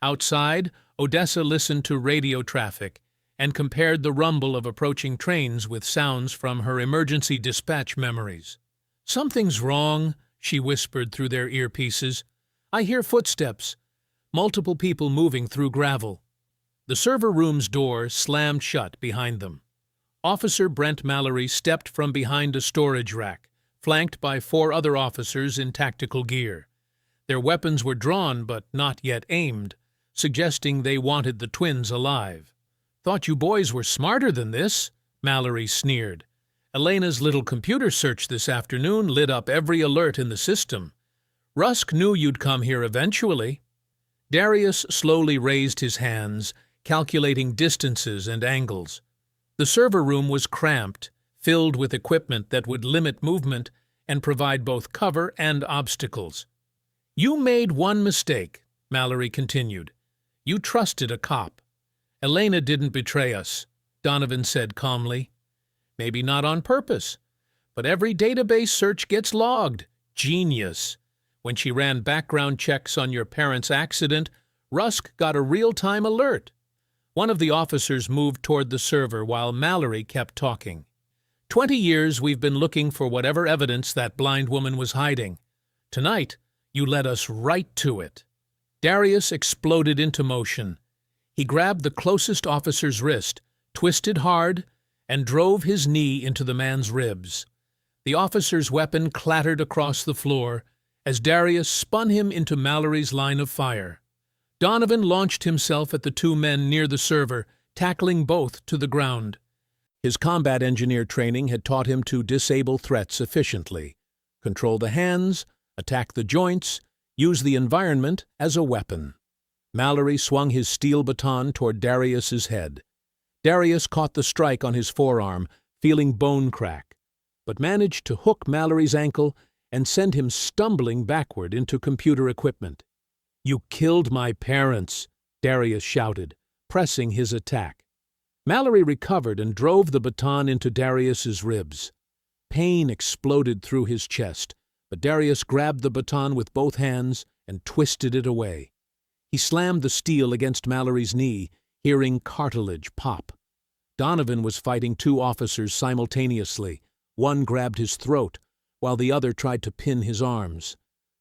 Outside, Odessa listened to radio traffic and compared the rumble of approaching trains with sounds from her emergency dispatch memories. "Something's wrong," she whispered through their earpieces. "I hear footsteps, multiple people moving through gravel." The server room's door slammed shut behind them. Officer Brent Mallory stepped from behind a storage rack, flanked by 4 other officers in tactical gear. Their weapons were drawn but not yet aimed, suggesting they wanted the twins alive. "Thought you boys were smarter than this," Mallory sneered. "Elena's little computer search this afternoon lit up every alert in the system. Rusk knew you'd come here eventually." Darius slowly raised his hands, calculating distances and angles. The server room was cramped, filled with equipment that would limit movement and provide both cover and obstacles. "You made one mistake," Mallory continued. "You trusted a cop. Elena didn't betray us," Donovan said calmly. "Maybe not on purpose, but every database search gets logged. Genius. When she ran background checks on your parents' accident, Rusk got a real-time alert." One of the officers moved toward the server while Mallory kept talking. 20 years we've been looking for whatever evidence that blind woman was hiding. Tonight, you led us right to it." Darius exploded into motion. He grabbed the closest officer's wrist, twisted hard, and drove his knee into the man's ribs. The officer's weapon clattered across the floor as Darius spun him into Mallory's line of fire. Donovan launched himself at the 2 men near the server, tackling both to the ground. His combat engineer training had taught him to disable threats efficiently, control the hands, attack the joints, use the environment as a weapon. Mallory swung his steel baton toward Darius's head. Darius caught the strike on his forearm, feeling bone crack, but managed to hook Mallory's ankle and send him stumbling backward into computer equipment. "You killed my parents," Darius shouted, pressing his attack. Mallory recovered and drove the baton into Darius's ribs. Pain exploded through his chest, but Darius grabbed the baton with both hands and twisted it away. He slammed the steel against Mallory's knee, hearing cartilage pop. Donovan was fighting two officers simultaneously. One grabbed his throat, while the other tried to pin his arms.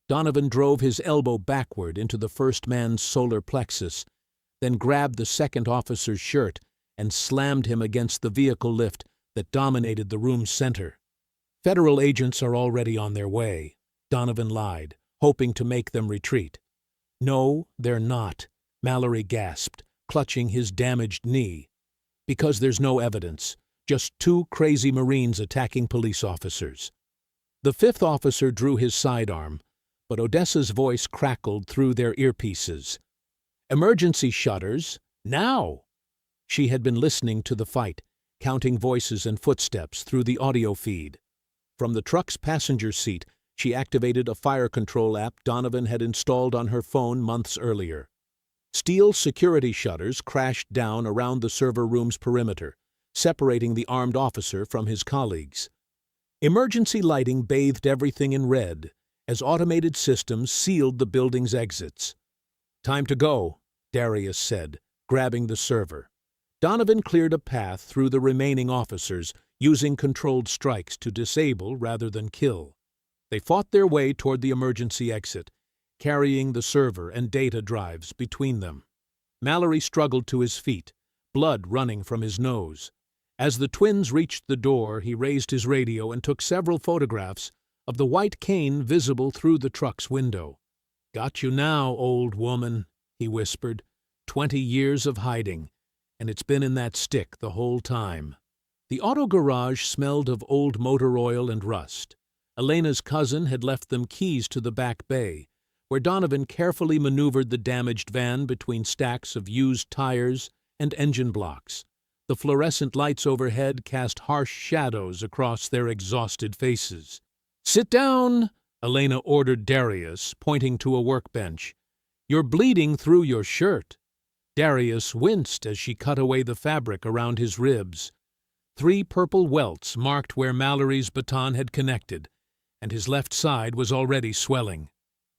Donovan drove his elbow backward into the first man's solar plexus, then grabbed the second officer's shirt and slammed him against the vehicle lift that dominated the room's center. "Federal agents are already on their way," Donovan lied, hoping to make them retreat. "No, they're not," Mallory gasped, clutching his damaged knee. "Because there's no evidence, just two crazy Marines attacking police officers." The fifth officer drew his sidearm, but Odessa's voice crackled through their earpieces. "Emergency shutters, now!" She had been listening to the fight, counting voices and footsteps through the audio feed. From the truck's passenger seat, she activated a fire control app Donovan had installed on her phone months earlier. Steel security shutters crashed down around the server room's perimeter, separating the armed officer from his colleagues. Emergency lighting bathed everything in red as automated systems sealed the building's exits. "Time to go," Darius said, grabbing the server. Donovan cleared a path through the remaining officers, using controlled strikes to disable rather than kill. They fought their way toward the emergency exit, carrying the server and data drives between them. Mallory struggled to his feet, blood running from his nose. As the twins reached the door, he raised his radio and took several photographs of the white cane visible through the truck's window. "Got you now, old woman," he whispered. 20 years of hiding, and it's been in that stick the whole time." The auto garage smelled of old motor oil and rust. Elena's cousin had left them keys to the back bay, where Donovan carefully maneuvered the damaged van between stacks of used tires and engine blocks. The fluorescent lights overhead cast harsh shadows across their exhausted faces. "Sit down," Elena ordered Darius, pointing to a workbench. "You're bleeding through your shirt." Darius winced as she cut away the fabric around his ribs. 3 purple welts marked where Mallory's baton had connected, and his left side was already swelling.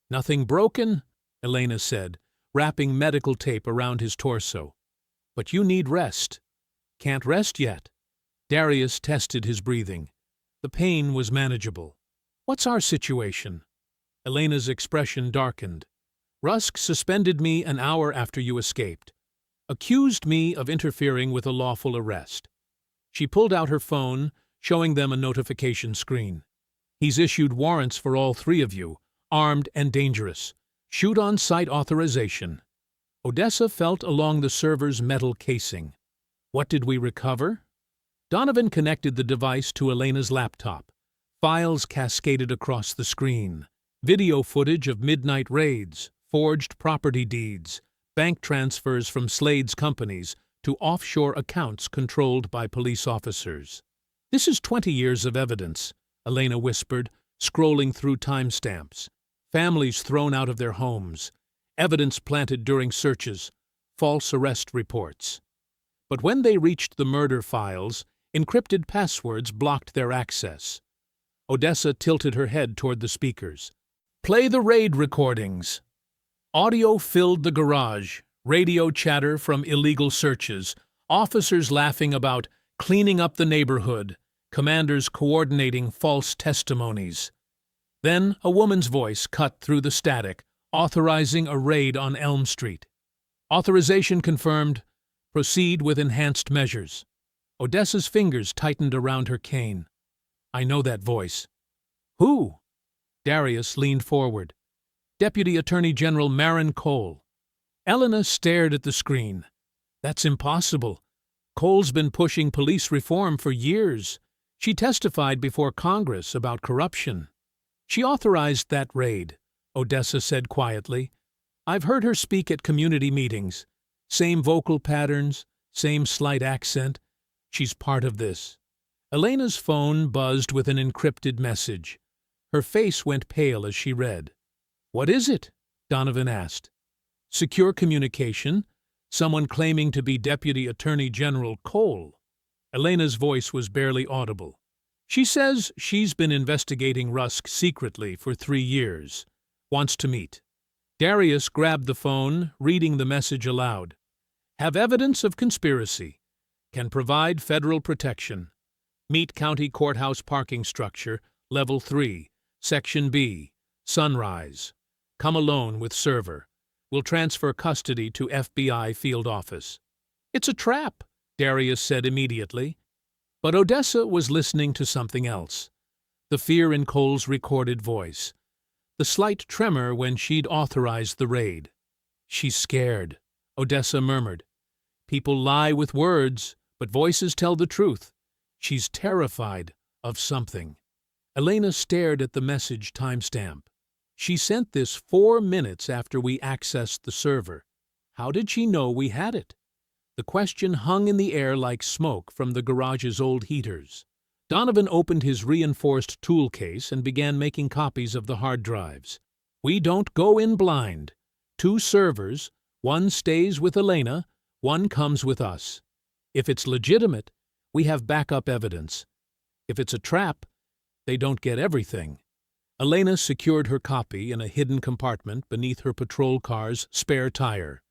"Nothing broken?" Elena said, wrapping medical tape around his torso. "But you need rest." "Can't rest yet." Darius tested his breathing. The pain was manageable. "What's our situation?" Elena's expression darkened. "Rusk suspended me an hour after you escaped. Accused me of interfering with a lawful arrest." She pulled out her phone, showing them a notification screen. "He's issued warrants for all 3 of you, armed and dangerous. Shoot-on-sight authorization." Odessa felt along the server's metal casing. "What did we recover?" Donovan connected the device to Elena's laptop. Files cascaded across the screen. Video footage of midnight raids, forged property deeds, bank transfers from Slade's companies to offshore accounts controlled by police officers. "This is 20 years of evidence," Elena whispered, scrolling through timestamps. "Families thrown out of their homes, evidence planted during searches, false arrest reports." But when they reached the murder files, encrypted passwords blocked their access. Odessa tilted her head toward the speakers. "Play the raid recordings." Audio filled the garage, radio chatter from illegal searches, officers laughing about cleaning up the neighborhood, commanders coordinating false testimonies. Then a woman's voice cut through the static, authorizing a raid on Elm Street. "Authorization confirmed. Proceed with enhanced measures." Odessa's fingers tightened around her cane. "I know that voice." "Who?" Darius leaned forward. "Deputy Attorney General Marin Cole." Elena stared at the screen. "That's impossible. Cole's been pushing police reform for years. She testified before Congress about corruption." "She authorized that raid," Odessa said quietly. "I've heard her speak at community meetings. Same vocal patterns, same slight accent. She's part of this." Elena's phone buzzed with an encrypted message. Her face went pale as she read. "What is it?" Donovan asked. "Secure communication. Someone claiming to be Deputy Attorney General Cole." Elena's voice was barely audible. "She says she's been investigating Rusk secretly for 3 years. Wants to meet." Darius grabbed the phone, reading the message aloud. "Have evidence of conspiracy. Can provide federal protection. Meet County Courthouse parking structure, Level 3, Section B, Sunrise. Come alone with server. Will transfer custody to FBI field office." "It's a trap," Darius said immediately. But Odessa was listening to something else. The fear in Cole's recorded voice. The slight tremor when she'd authorized the raid. "She's scared," Odessa murmured. "People lie with words, but voices tell the truth. She's terrified of something." Elena stared at the message timestamp. She sent this 4 minutes after we accessed the server. How did she know we had it? The question hung in the air like smoke from the garage's old heaters. Donovan opened his reinforced tool case and began making copies of the hard drives. "We don't go in blind. 2 servers, 1 stays with Elena, 1 comes with us. If it's legitimate, we have backup evidence. If it's a trap, they don't get everything." Elena secured her copy in a hidden compartment beneath her patrol car's spare tire.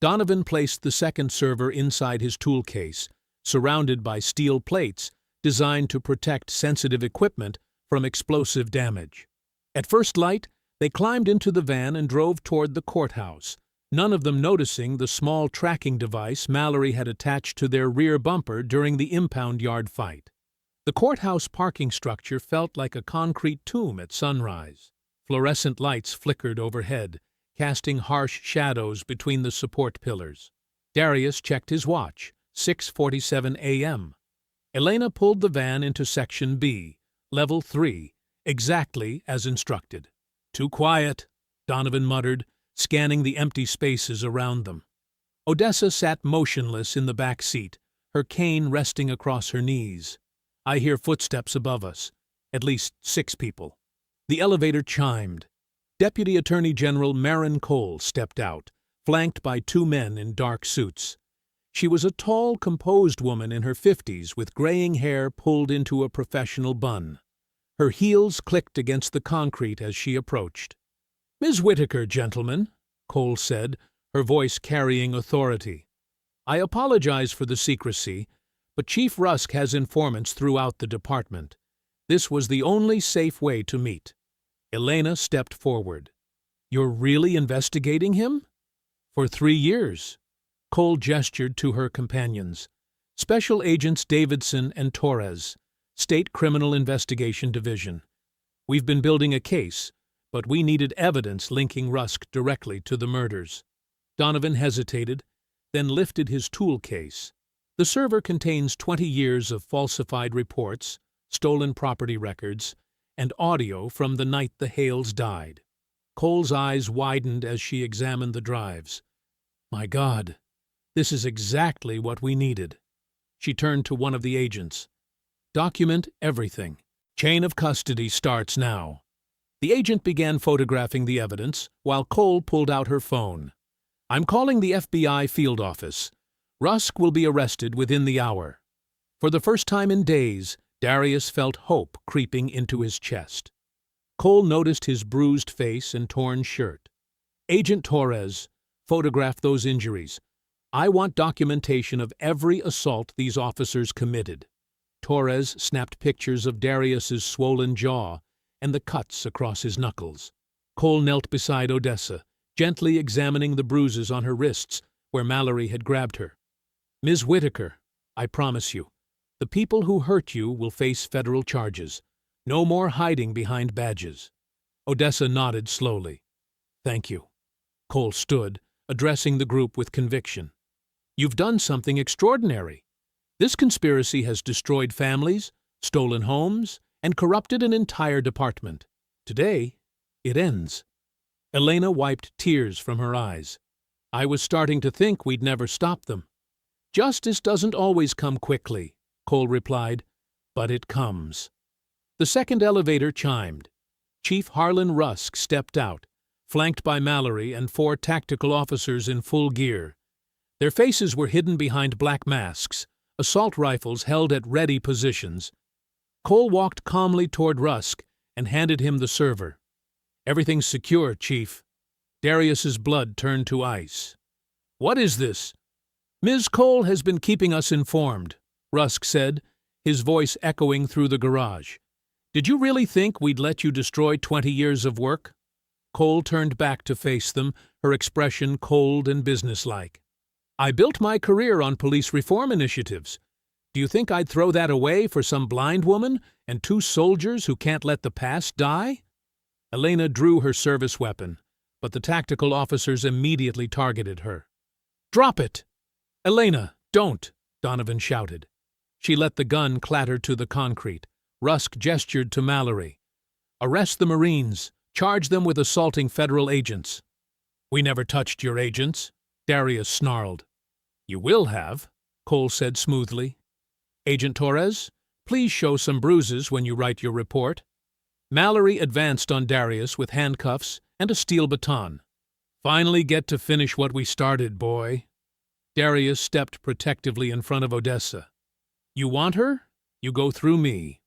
Donovan placed the second server inside his tool case, surrounded by steel plates designed to protect sensitive equipment from explosive damage. At first light, they climbed into the van and drove toward the courthouse, none of them noticing the small tracking device Mallory had attached to their rear bumper during the impound yard fight. The courthouse parking structure felt like a concrete tomb at sunrise. Fluorescent lights flickered overhead, casting harsh shadows between the support pillars. Darius checked his watch, 6:47 a.m. Elena pulled the van into Section B, Level 3, exactly as instructed. "Too quiet," Donovan muttered, scanning the empty spaces around them. Odessa sat motionless in the back seat, her cane resting across her knees. "I hear footsteps above us. At least 6 people." The elevator chimed. Deputy Attorney General Maren Cole stepped out, flanked by 2 men in dark suits. She was a tall, composed woman in her 50s with graying hair pulled into a professional bun. Her heels clicked against the concrete as she approached. "Ms. Whitaker, gentlemen," Cole said, her voice carrying authority. "I apologize for the secrecy, but Chief Rusk has informants throughout the department. This was the only safe way to meet." Elena stepped forward. "You're really investigating him?" "For 3 years." Cole gestured to her companions. "Special Agents Davidson and Torres, State Criminal Investigation Division. We've been building a case, but we needed evidence linking Rusk directly to the murders." Donovan hesitated, then lifted his tool case. The server contains 20 years of falsified reports, stolen property records, and audio from the night the Hales died. Cole's eyes widened as she examined the drives. "My God, this is exactly what we needed." She turned to one of the agents. "Document everything. Chain of custody starts now." The agent began photographing the evidence, while Cole pulled out her phone. "I'm calling the FBI field office. Rusk will be arrested within the hour." For the first time in days, Darius felt hope creeping into his chest. Cole noticed his bruised face and torn shirt. "Agent Torres, photograph those injuries. I want documentation of every assault these officers committed." Torres snapped pictures of Darius's swollen jaw and the cuts across his knuckles. Cole knelt beside Odessa, gently examining the bruises on her wrists where Mallory had grabbed her. "Ms. Whitaker, I promise you, the people who hurt you will face federal charges. No more hiding behind badges." Odessa nodded slowly. "Thank you." Cole stood, addressing the group with conviction. "You've done something extraordinary. This conspiracy has destroyed families, stolen homes, and corrupted an entire department. Today, it ends." Elena wiped tears from her eyes. "I was starting to think we'd never stop them." "Justice doesn't always come quickly," Cole replied, "but it comes." The second elevator chimed. Chief Harlan Rusk stepped out, flanked by Mallory and 4 tactical officers in full gear. Their faces were hidden behind black masks, assault rifles held at ready positions. Cole walked calmly toward Rusk and handed him the server. "Everything's secure, Chief." Darius's blood turned to ice. "What is this?" "Ms. Cole has been keeping us informed," Rusk said, his voice echoing through the garage. "Did you really think we'd let you destroy 20 years of work?" Cole turned back to face them, her expression cold and businesslike. "I built my career on police reform initiatives. Do you think I'd throw that away for some blind woman and 2 soldiers who can't let the past die?" Elena drew her service weapon, but the tactical officers immediately targeted her. "Drop it!" "Elena, don't!" Donovan shouted. She let the gun clatter to the concrete. Rusk gestured to Mallory. "Arrest the Marines. Charge them with assaulting federal agents." "We never touched your agents," Darius snarled. "You will have," Cole said smoothly. "Agent Torres, please show some bruises when you write your report." Mallory advanced on Darius with handcuffs and a steel baton. "Finally get to finish what we started, boy." Darius stepped protectively in front of Odessa. "You want her? You go through me."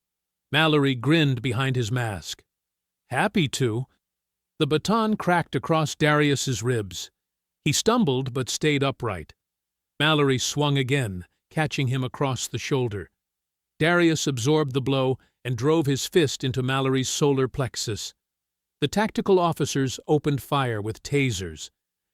Mallory grinned behind his mask. "Happy to." The baton cracked across Darius's ribs. He stumbled but stayed upright. Mallory swung again, catching him across the shoulder. Darius absorbed the blow and drove his fist into Mallory's solar plexus. The tactical officers opened fire with tasers.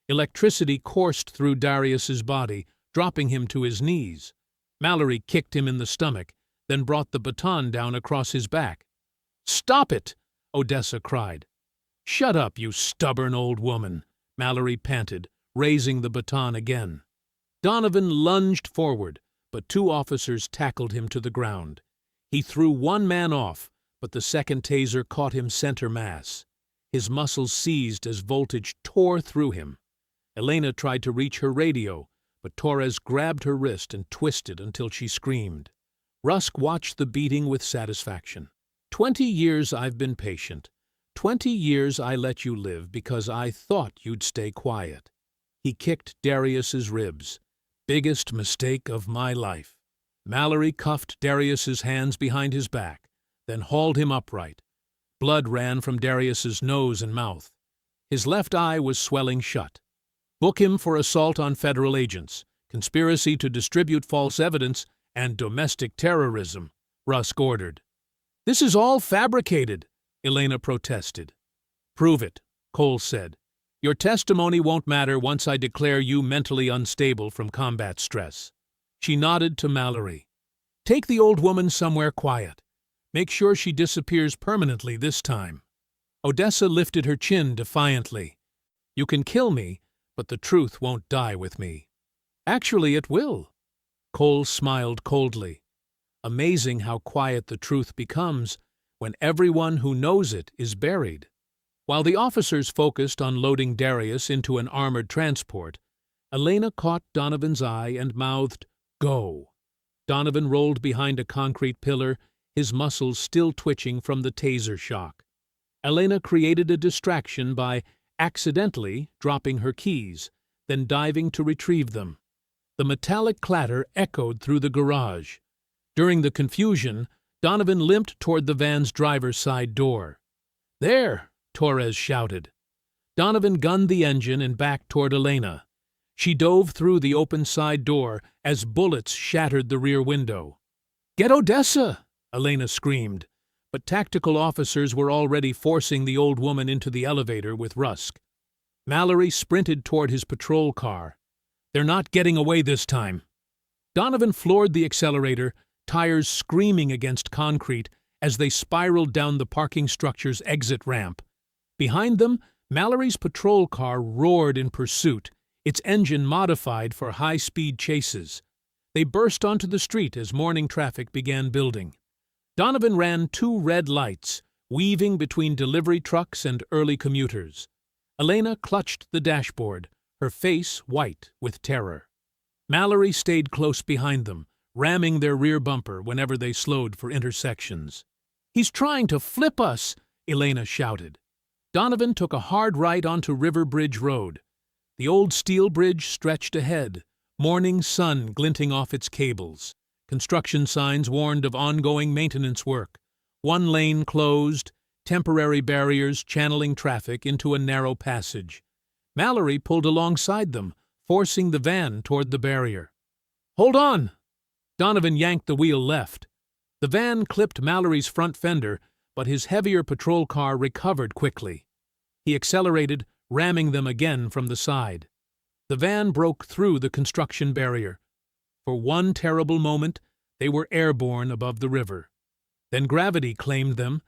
Electricity coursed through Darius's body, dropping him to his knees. Mallory kicked him in the stomach, then brought the baton down across his back. "Stop it!" Odessa cried. "Shut up, you stubborn old woman," Mallory panted, raising the baton again. Donovan lunged forward, but 2 officers tackled him to the ground. He threw one man off, but the second taser caught him center mass. His muscles seized as voltage tore through him. Elena tried to reach her radio, but Torres grabbed her wrist and twisted until she screamed. Rusk watched the beating with satisfaction. 20 years I've been patient. 20 years I let you live because I thought you'd stay quiet." He kicked Darius's ribs. "Biggest mistake of my life." Mallory cuffed Darius's hands behind his back, then hauled him upright. Blood ran from Darius's nose and mouth. His left eye was swelling shut. "Book him for assault on federal agents, conspiracy to distribute false evidence, and domestic terrorism," Rusk ordered. "This is all fabricated," Elena protested. "Prove it," Cole said. "Your testimony won't matter once I declare you mentally unstable from combat stress." She nodded to Mallory. "Take the old woman somewhere quiet. Make sure she disappears permanently this time." Odessa lifted her chin defiantly. "You can kill me, but the truth won't die with me." "Actually, it will." Cole smiled coldly. Amazing how quiet the truth becomes when everyone who knows it is buried. While the officers focused on loading Darius into an armored transport, Elena caught Donovan's eye and mouthed, "Go." Donovan rolled behind a concrete pillar, his muscles still twitching from the taser shock. Elena created a distraction by accidentally dropping her keys, then diving to retrieve them. The metallic clatter echoed through the garage. During the confusion, Donovan limped toward the van's driver's side door. "There!" Torres shouted. Donovan gunned the engine and backed toward Elena. She dove through the open side door as bullets shattered the rear window. "Get Odessa!" Elena screamed, but tactical officers were already forcing the old woman into the elevator with Rusk. Mallory sprinted toward his patrol car. "They're not getting away this time." Donovan floored the accelerator, tires screaming against concrete as they spiraled down the parking structure's exit ramp. Behind them, Mallory's patrol car roared in pursuit, its engine modified for high-speed chases. They burst onto the street as morning traffic began building. Donovan ran 2 red lights, weaving between delivery trucks and early commuters. Elena clutched the dashboard, her face white with terror. Mallory stayed close behind them, ramming their rear bumper whenever they slowed for intersections. "He's trying to flip us!" Elena shouted. Donovan took a hard right onto River Bridge Road. The old steel bridge stretched ahead, morning sun glinting off its cables. Construction signs warned of ongoing maintenance work. One lane closed, temporary barriers channeling traffic into a narrow passage. Mallory pulled alongside them, forcing the van toward the barrier. "Hold on!" Donovan yanked the wheel left. The van clipped Mallory's front fender, but his heavier patrol car recovered quickly. He accelerated, ramming them again from the side. The van broke through the construction barrier. For one terrible moment, they were airborne above the river. Then gravity claimed them,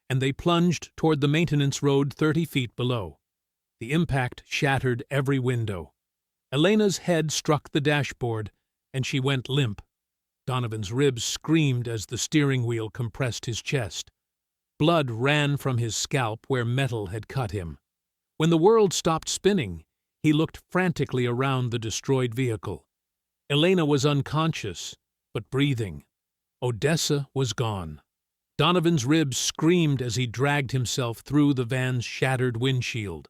and they plunged toward the maintenance road 30 feet below. The impact shattered every window. Elena's head struck the dashboard, and she went limp. Donovan's ribs screamed as the steering wheel compressed his chest. Blood ran from his scalp where metal had cut him. When the world stopped spinning, he looked frantically around the destroyed vehicle. Elena was unconscious, but breathing. Odessa was gone. Donovan's ribs screamed as he dragged himself through the van's shattered windshield.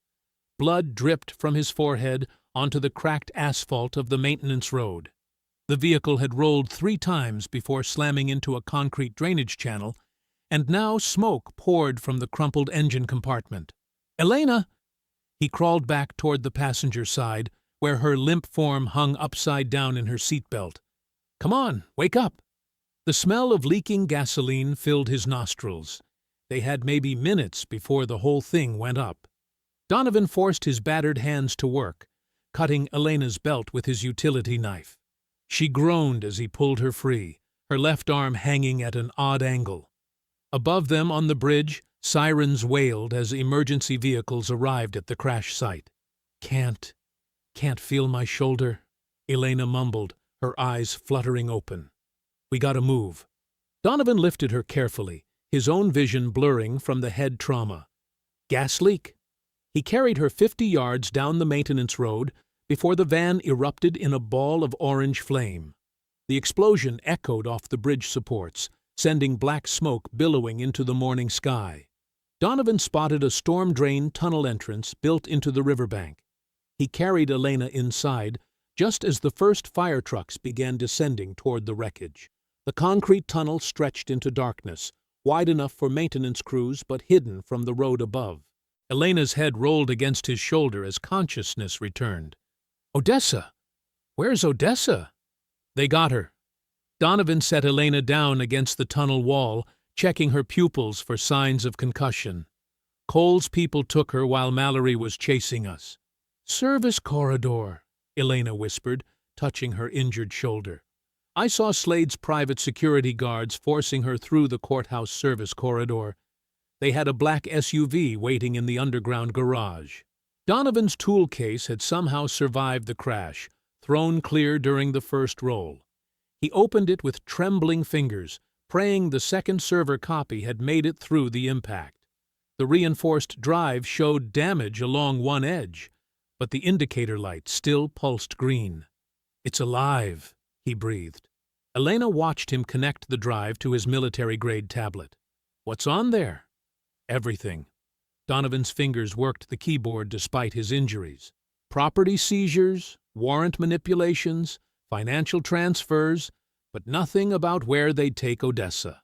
Blood dripped from his forehead onto the cracked asphalt of the maintenance road. The vehicle had rolled 3 times before slamming into a concrete drainage channel, and now smoke poured from the crumpled engine compartment. "Elena!" He crawled back toward the passenger side, where her limp form hung upside down in her seatbelt. "Come on, wake up!" The smell of leaking gasoline filled his nostrils. They had maybe minutes before the whole thing went up. Donovan forced his battered hands to work, cutting Elena's belt with his utility knife. She groaned as he pulled her free, her left arm hanging at an odd angle. Above them on the bridge, sirens wailed as emergency vehicles arrived at the crash site. Can't feel my shoulder," Elena mumbled, her eyes fluttering open. "We gotta move." Donovan lifted her carefully, his own vision blurring from the head trauma. Gas leak. He carried her 50 yards down the maintenance road before the van erupted in a ball of orange flame. The explosion echoed off the bridge supports, sending black smoke billowing into the morning sky. Donovan spotted a storm-drain tunnel entrance built into the riverbank. He carried Elena inside just as the first fire trucks began descending toward the wreckage. The concrete tunnel stretched into darkness, wide enough for maintenance crews but hidden from the road above. Elena's head rolled against his shoulder as consciousness returned. "Odessa! Where's Odessa?" They got her. Donovan set Elena down against the tunnel wall, checking her pupils for signs of concussion. "Cole's people took her while Mallory was chasing us." "Service corridor," Elena whispered, touching her injured shoulder. "I saw Slade's private security guards forcing her through the courthouse service corridor. They had a black SUV waiting in the underground garage." Donovan's tool case had somehow survived the crash, thrown clear during the first roll. He opened it with trembling fingers, praying the second server copy had made it through the impact. The reinforced drive showed damage along one edge, but the indicator light still pulsed green. "It's alive," he breathed. Elena watched him connect the drive to his military-grade tablet. "What's on there?" "Everything." Donovan's fingers worked the keyboard despite his injuries. "Property seizures, warrant manipulations, financial transfers, but nothing about where they'd take Odessa."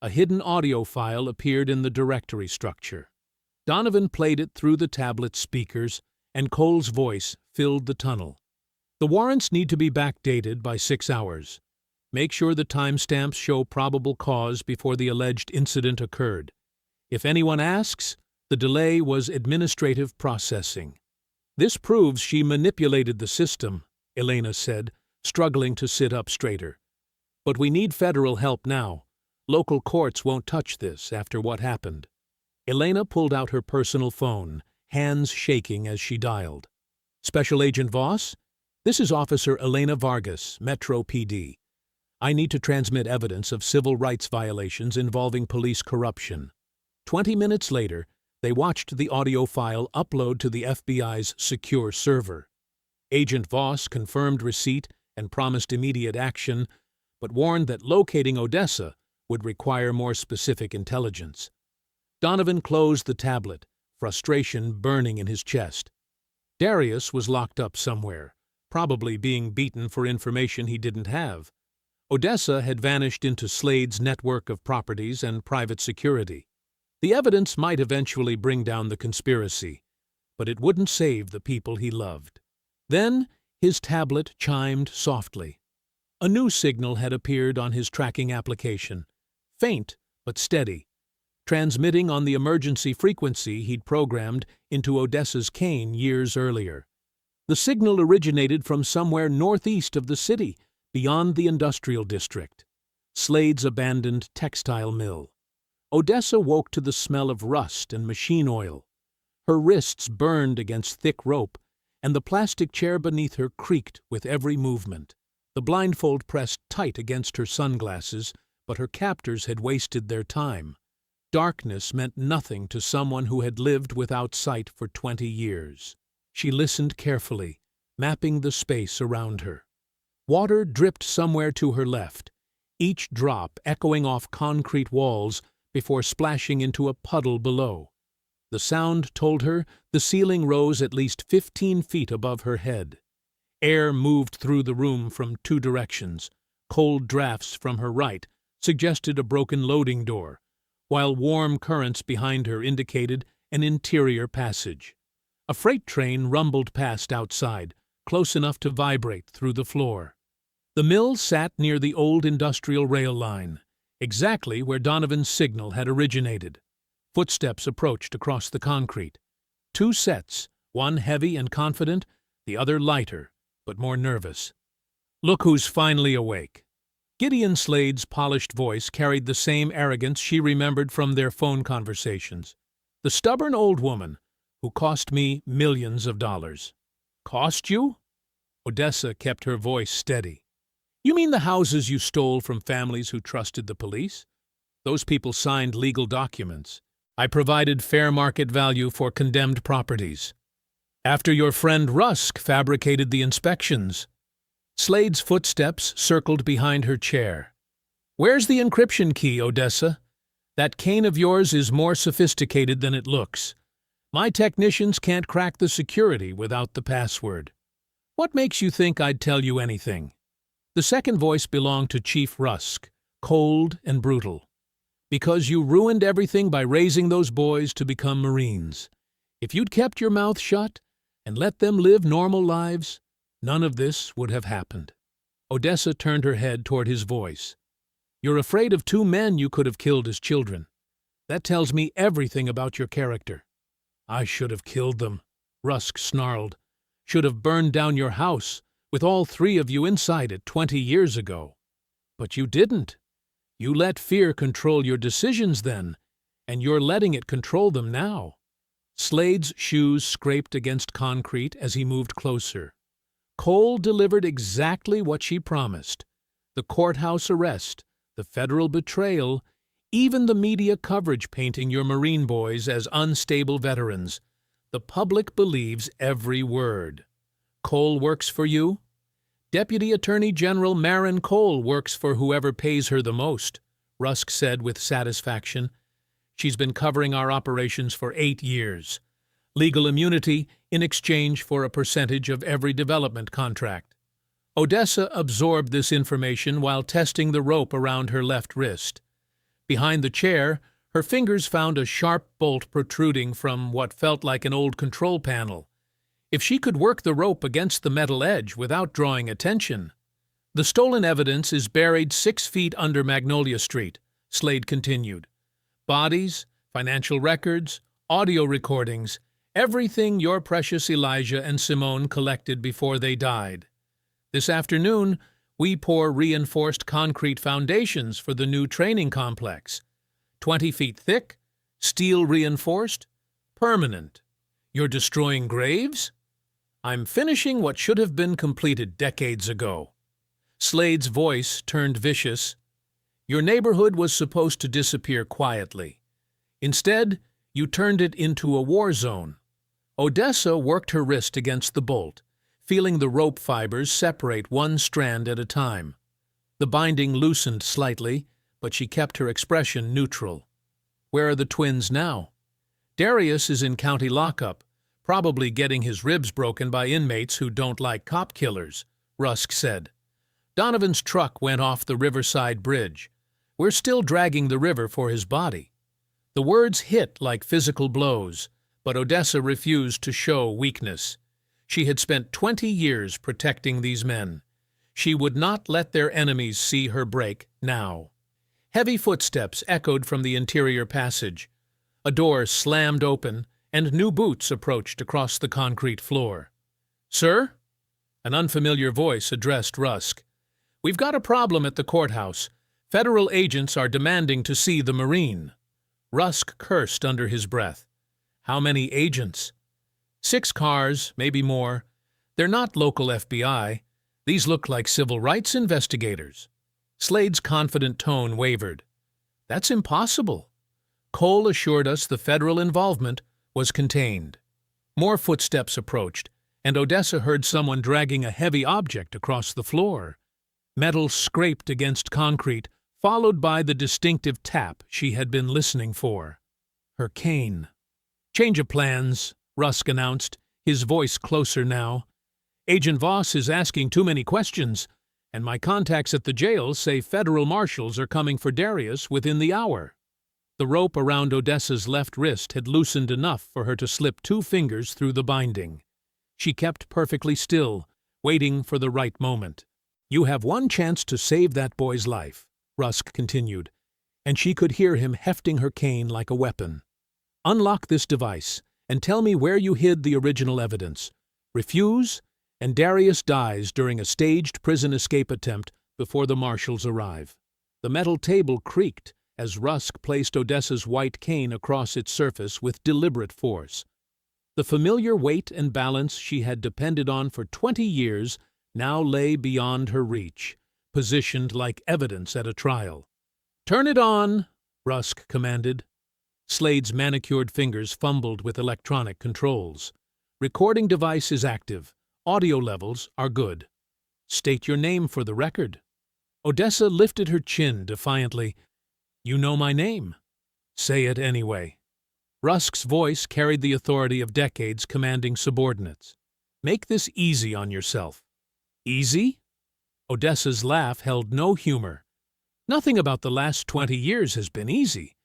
A hidden audio file appeared in the directory structure. Donovan played it through the tablet's speakers, and Cole's voice filled the tunnel. "The warrants need to be backdated by 6 hours. Make sure the timestamps show probable cause before the alleged incident occurred. If anyone asks, the delay was administrative processing." "This proves she manipulated the system," Elena said, struggling to sit up straighter. "But we need federal help now. Local courts won't touch this after what happened." Elena pulled out her personal phone, hands shaking as she dialed. "Special Agent Voss? This is Officer Elena Vargas, Metro PD. I need to transmit evidence of civil rights violations involving police corruption." 20 minutes later, they watched the audio file upload to the FBI's secure server. Agent Voss confirmed receipt and promised immediate action, but warned that locating Odessa would require more specific intelligence. Donovan closed the tablet, frustration burning in his chest. Darius was locked up somewhere, probably being beaten for information he didn't have. Odessa had vanished into Slade's network of properties and private security. The evidence might eventually bring down the conspiracy, but it wouldn't save the people he loved. Then his tablet chimed softly. A new signal had appeared on his tracking application, faint but steady, transmitting on the emergency frequency he'd programmed into Odessa's cane years earlier. The signal originated from somewhere northeast of the city, beyond the industrial district, Slade's abandoned textile mill. Odessa woke to the smell of rust and machine oil. Her wrists burned against thick rope, and the plastic chair beneath her creaked with every movement. The blindfold pressed tight against her sunglasses, but her captors had wasted their time. Darkness meant nothing to someone who had lived without sight for 20 years. She listened carefully, mapping the space around her. Water dripped somewhere to her left, each drop echoing off concrete walls before splashing into a puddle below. The sound told her the ceiling rose at least 15 feet above her head. Air moved through the room from 2 directions. Cold drafts from her right suggested a broken loading door, while warm currents behind her indicated an interior passage. A freight train rumbled past outside, close enough to vibrate through the floor. The mill sat near the old industrial rail line, exactly where Donovan's signal had originated. Footsteps approached across the concrete. 2 sets, one heavy and confident, the other lighter, but more nervous. "Look who's finally awake." Gideon Slade's polished voice carried the same arrogance she remembered from their phone conversations. "The stubborn old woman who cost me millions of dollars." "Cost you?" Odessa kept her voice steady. "You mean the houses you stole from families who trusted the police? Those people signed legal documents. I provided fair market value for condemned properties. After your friend Rusk fabricated the inspections." Slade's footsteps circled behind her chair. "Where's the encryption key, Odessa? That cane of yours is more sophisticated than it looks. My technicians can't crack the security without the password. What makes you think I'd tell you anything?" The second voice belonged to Chief Rusk, cold and brutal. "Because you ruined everything by raising those boys to become Marines. If you'd kept your mouth shut and let them live normal lives, none of this would have happened." Odessa turned her head toward his voice. "You're afraid of 2 men you could have killed as children. That tells me everything about your character." "I should have killed them," Rusk snarled. "Should have burned down your house, with all 3 of you inside it 20 years ago. But you didn't. You let fear control your decisions then, and you're letting it control them now." Slade's shoes scraped against concrete as he moved closer. Cole delivered exactly what she promised. The courthouse arrest, the federal betrayal, even the media coverage painting your Marine boys as unstable veterans. The public believes every word. Cole works for you? Deputy Attorney General Maren Cole works for whoever pays her the most, Rusk said with satisfaction. She's been covering our operations for 8 years. Legal immunity in exchange for a percentage of every development contract. Odessa absorbed this information while testing the rope around her left wrist. Behind the chair, her fingers found a sharp bolt protruding from what felt like an old control panel. If she could work the rope against the metal edge without drawing attention. "The stolen evidence is buried 6 feet under Magnolia Street," Slade continued. "Bodies, financial records, audio recordings, everything your precious Elijah and Simone collected before they died. This afternoon, we pour reinforced concrete foundations for the new training complex. 20 feet thick, steel reinforced, permanent. You're destroying graves? I'm finishing what should have been completed decades ago." Slade's voice turned vicious. "Your neighborhood was supposed to disappear quietly. Instead, you turned it into a war zone." Odessa worked her wrist against the bolt, feeling the rope fibers separate one strand at a time. The binding loosened slightly, but she kept her expression neutral. Where are the twins now? Darius is in county lockup, probably getting his ribs broken by inmates who don't like cop killers, Rusk said. Donovan's truck went off the Riverside Bridge. We're still dragging the river for his body. The words hit like physical blows, but Odessa refused to show weakness. She had spent 20 years protecting these men. She would not let their enemies see her break now. Heavy footsteps echoed from the interior passage. A door slammed open, and new boots approached across the concrete floor. "Sir?" An unfamiliar voice addressed Rusk. "We've got a problem at the courthouse. Federal agents are demanding to see the Marine." Rusk cursed under his breath. How many agents? 6 cars, maybe more. They're not local FBI. These look like civil rights investigators. Slade's confident tone wavered. That's impossible. Cole assured us the federal involvement was contained. More footsteps approached, and Odessa heard someone dragging a heavy object across the floor. Metal scraped against concrete, followed by the distinctive tap she had been listening for. Her cane. "Change of plans," Rusk announced, his voice closer now. "Agent Voss is asking too many questions, and my contacts at the jail say federal marshals are coming for Darius within the hour." The rope around Odessa's left wrist had loosened enough for her to slip 2 fingers through the binding. She kept perfectly still, waiting for the right moment. "You have one chance to save that boy's life," Rusk continued, and she could hear him hefting her cane like a weapon. "Unlock this device, and tell me where you hid the original evidence. Refuse, and Darius dies during a staged prison escape attempt before the marshals arrive." The metal table creaked as Rusk placed Odessa's white cane across its surface with deliberate force. The familiar weight and balance she had depended on for 20 years now lay beyond her reach, positioned like evidence at a trial. "Turn it on," Rusk commanded. Slade's manicured fingers fumbled with electronic controls. "Recording device is active. Audio levels are good." "State your name for the record." Odessa lifted her chin defiantly. "You know my name." "Say it anyway." Rusk's voice carried the authority of decades commanding subordinates. "Make this easy on yourself." "Easy?" Odessa's laugh held no humor. "Nothing about the last 20 years has been easy.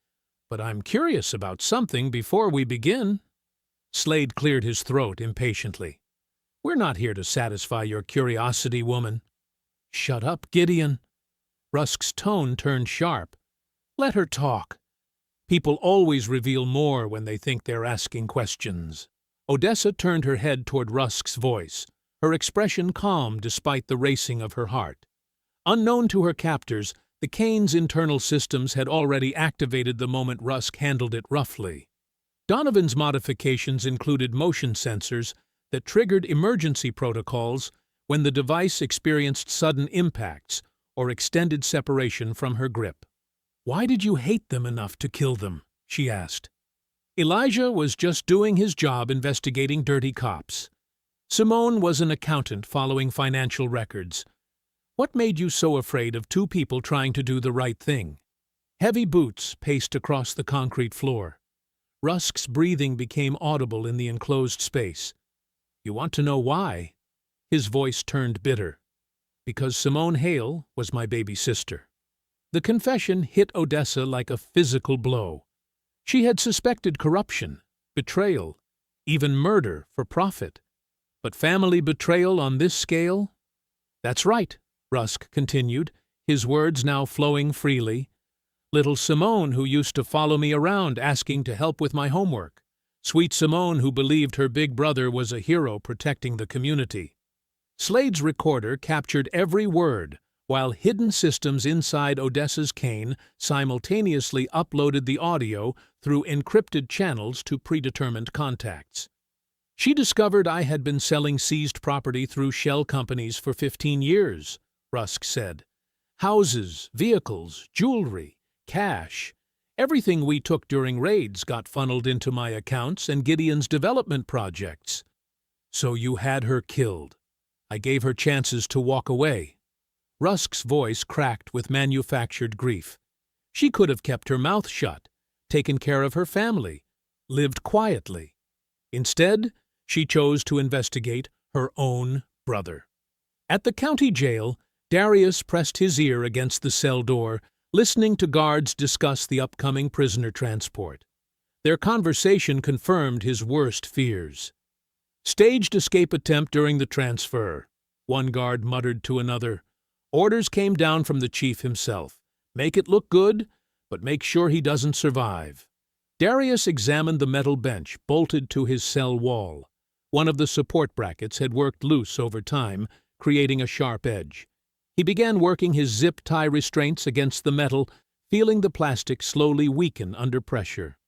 But I'm curious about something before we begin." Slade cleared his throat impatiently. "We're not here to satisfy your curiosity, woman." "Shut up, Gideon." Rusk's tone turned sharp. "Let her talk. People always reveal more when they think they're asking questions." Odessa turned her head toward Rusk's voice, her expression calm despite the racing of her heart. Unknown to her captors, the cane's internal systems had already activated the moment Rusk handled it roughly. Donovan's modifications included motion sensors that triggered emergency protocols when the device experienced sudden impacts or extended separation from her grip. "Why did you hate them enough to kill them?" she asked. Elijah was just doing his job investigating dirty cops. Simone was an accountant following financial records. What made you so afraid of 2 people trying to do the right thing? Heavy boots paced across the concrete floor. Rusk's breathing became audible in the enclosed space. "You want to know why?" His voice turned bitter. "Because Simone Hale was my baby sister." The confession hit Odessa like a physical blow. She had suspected corruption, betrayal, even murder for profit. But family betrayal on this scale? "That's right," Rusk continued, his words now flowing freely. "Little Simone who used to follow me around asking to help with my homework. Sweet Simone who believed her big brother was a hero protecting the community." Slade's recorder captured every word, while hidden systems inside Odessa's cane simultaneously uploaded the audio through encrypted channels to predetermined contacts. "She discovered I had been selling seized property through shell companies for 15 years, Rusk said. "Houses, vehicles, jewelry, cash. Everything we took during raids got funneled into my accounts and Gideon's development projects." "So you had her killed. I gave her chances to walk away." Rusk's voice cracked with manufactured grief. She could have kept her mouth shut, taken care of her family, lived quietly. Instead, she chose to investigate her own brother. At the county jail, Darius pressed his ear against the cell door, listening to guards discuss the upcoming prisoner transport. Their conversation confirmed his worst fears. "Staged escape attempt during the transfer," one guard muttered to another. "Orders came down from the chief himself. Make it look good, but make sure he doesn't survive." Darius examined the metal bench bolted to his cell wall. One of the support brackets had worked loose over time, creating a sharp edge. He began working his zip tie restraints against the metal, feeling the plastic slowly weaken under pressure.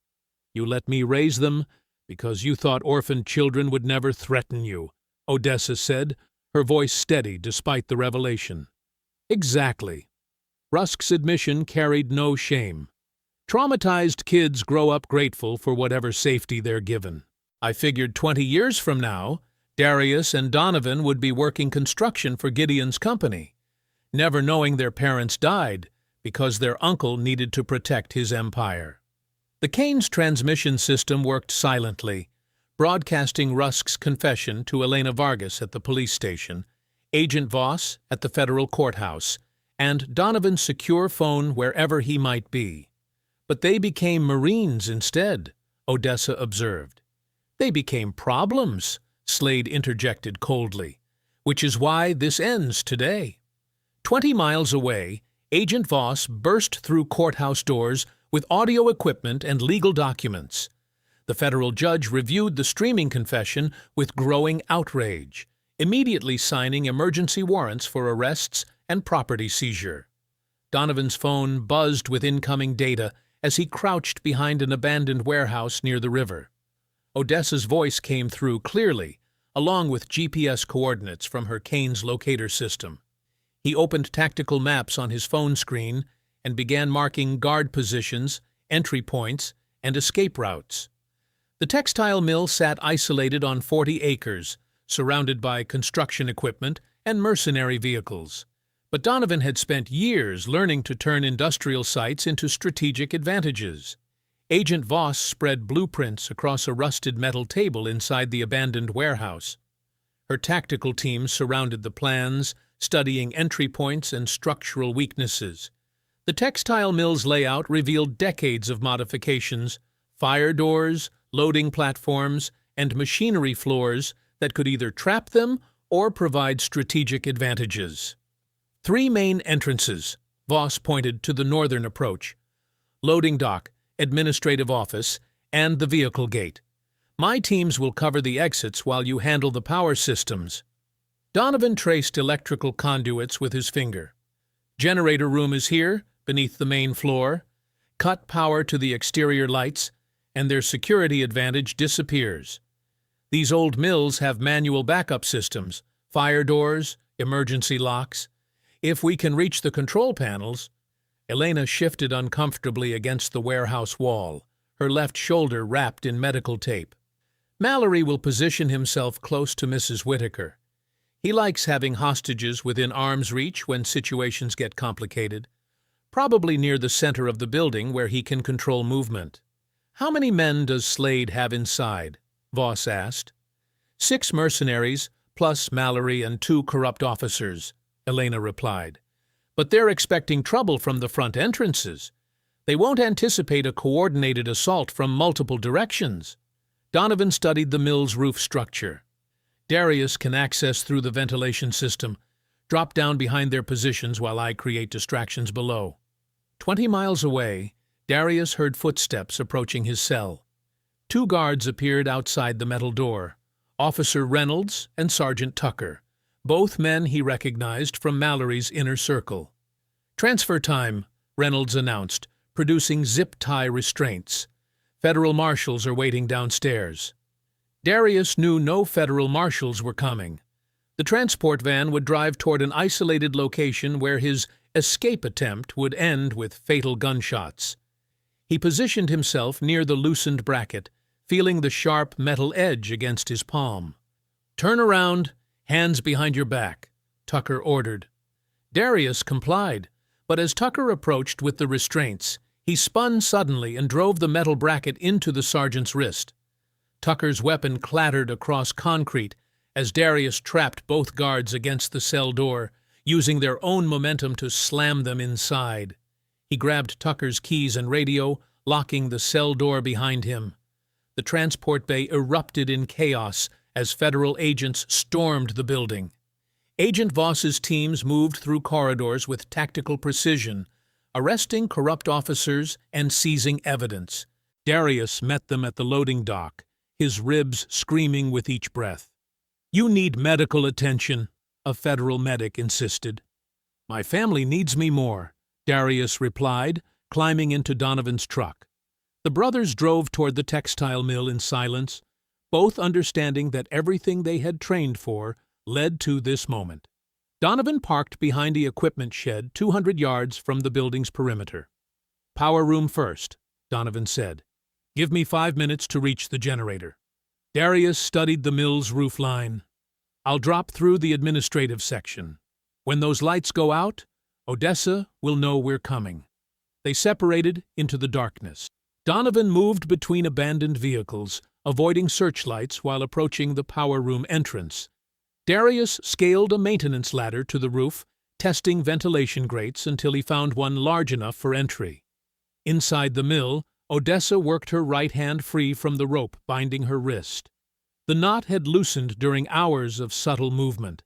"You let me raise them because you thought orphaned children would never threaten you," Odessa said, her voice steady despite the revelation. "Exactly." Rusk's admission carried no shame. Traumatized kids grow up grateful for whatever safety they're given. "I figured 20 years from now, Darius and Donovan would be working construction for Gideon's company, never knowing their parents died because their uncle needed to protect his empire." The Kane's transmission system worked silently, broadcasting Rusk's confession to Elena Vargas at the police station, Agent Voss at the federal courthouse, and Donovan's secure phone wherever he might be. "But they became Marines instead," Odessa observed. "They became problems," Slade interjected coldly, "which is why this ends today." 20 miles away, Agent Voss burst through courthouse doors with audio equipment and legal documents. The federal judge reviewed the streaming confession with growing outrage, immediately signing emergency warrants for arrests and property seizure. Donovan's phone buzzed with incoming data as he crouched behind an abandoned warehouse near the river. Odessa's voice came through clearly, along with GPS coordinates from her Kane's locator system. He opened tactical maps on his phone screen and began marking guard positions, entry points, and escape routes. The textile mill sat isolated on 40 acres, surrounded by construction equipment and mercenary vehicles. But Donovan had spent years learning to turn industrial sites into strategic advantages. Agent Voss spread blueprints across a rusted metal table inside the abandoned warehouse. Her tactical team surrounded the plans, studying entry points and structural weaknesses. The textile mill's layout revealed decades of modifications, fire doors, loading platforms, and machinery floors that could either trap them or provide strategic advantages. 3 main entrances, Voss pointed to the northern approach: loading dock, administrative office, and the vehicle gate. "My teams will cover the exits while you handle the power systems." Donovan traced electrical conduits with his finger. "Generator room is here, beneath the main floor. Cut power to the exterior lights, and their security advantage disappears. These old mills have manual backup systems, fire doors, emergency locks. If we can reach the control panels—" Elena shifted uncomfortably against the warehouse wall, her left shoulder wrapped in medical tape. "Mallory will position himself close to Mrs. Whitaker. He likes having hostages within arm's reach when situations get complicated. Probably near the center of the building where he can control movement." "How many men does Slade have inside?" Voss asked. 6 mercenaries, plus Mallory and 2 corrupt officers, Elena replied. "But they're expecting trouble from the front entrances. They won't anticipate a coordinated assault from multiple directions." Donovan studied the mill's roof structure. "Darius can access through the ventilation system. Drop down behind their positions while I create distractions below." 20 miles away, Darius heard footsteps approaching his cell. 2 guards appeared outside the metal door, Officer Reynolds and Sergeant Tucker, both men he recognized from Mallory's inner circle. "Transfer time," Reynolds announced, producing zip tie restraints. "Federal marshals are waiting downstairs." Darius knew no federal marshals were coming. The transport van would drive toward an isolated location where his escape attempt would end with fatal gunshots. He positioned himself near the loosened bracket, feeling the sharp metal edge against his palm. "Turn around, hands behind your back," Tucker ordered. Darius complied, but as Tucker approached with the restraints, He spun suddenly and drove the metal bracket into the sergeant's wrist. Tucker's weapon clattered across concrete as Darius trapped both guards against the cell door, using their own momentum to slam them inside. He grabbed Tucker's keys and radio, locking the cell door behind him. The transport bay erupted in chaos as federal agents stormed the building. Agent Voss's teams moved through corridors with tactical precision, arresting corrupt officers and seizing evidence. Darius met them at the loading dock, his ribs screaming with each breath. "You need medical attention," a federal medic insisted. "My family needs me more," Darius replied, climbing into Donovan's truck. The brothers drove toward the textile mill in silence, both understanding that everything they had trained for led to this moment. Donovan parked behind the equipment shed 200 yards from the building's perimeter. "Power room first," Donovan said. "Give me 5 minutes to reach the generator." Darius studied the mill's roofline. "I'll drop through the administrative section. When those lights go out, Odessa will know we're coming." They separated into the darkness. Donovan moved between abandoned vehicles, avoiding searchlights while approaching the power room entrance. Darius scaled a maintenance ladder to the roof, testing ventilation grates until he found one large enough for entry. Inside the mill, Odessa worked her right hand free from the rope binding her wrist. The knot had loosened during hours of subtle movement.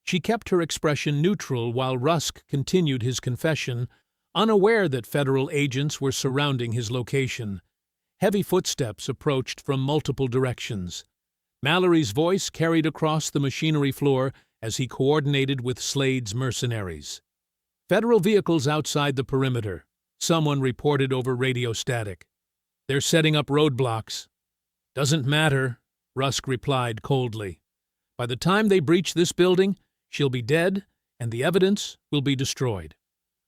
She kept her expression neutral while Rusk continued his confession, unaware that federal agents were surrounding his location. Heavy footsteps approached from multiple directions. Mallory's voice carried across the machinery floor as he coordinated with Slade's mercenaries. "Federal vehicles outside the perimeter," someone reported over radio static. "They're setting up roadblocks." "Doesn't matter," Rusk replied coldly. "By the time they breach this building, she'll be dead, and the evidence will be destroyed."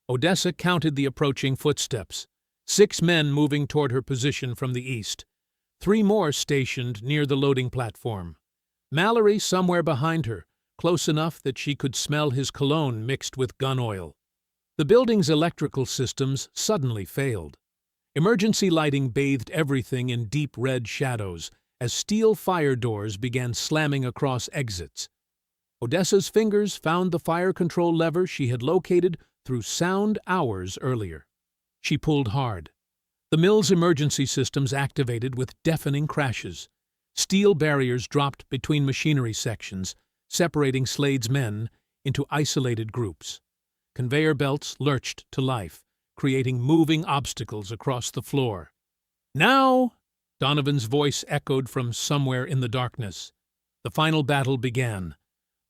Odessa counted the approaching footsteps, 6 men moving toward her position from the east, 3 more stationed near the loading platform. Mallory somewhere behind her, close enough that she could smell his cologne mixed with gun oil. The building's electrical systems suddenly failed. Emergency lighting bathed everything in deep red shadows as steel fire doors began slamming across exits. Odessa's fingers found the fire control lever she had located through sound hours earlier. She pulled hard. The mill's emergency systems activated with deafening crashes. Steel barriers dropped between machinery sections, separating Slade's men into isolated groups. Conveyor belts lurched to life, creating moving obstacles across the floor. "Now!" Donovan's voice echoed from somewhere in the darkness. The final battle began.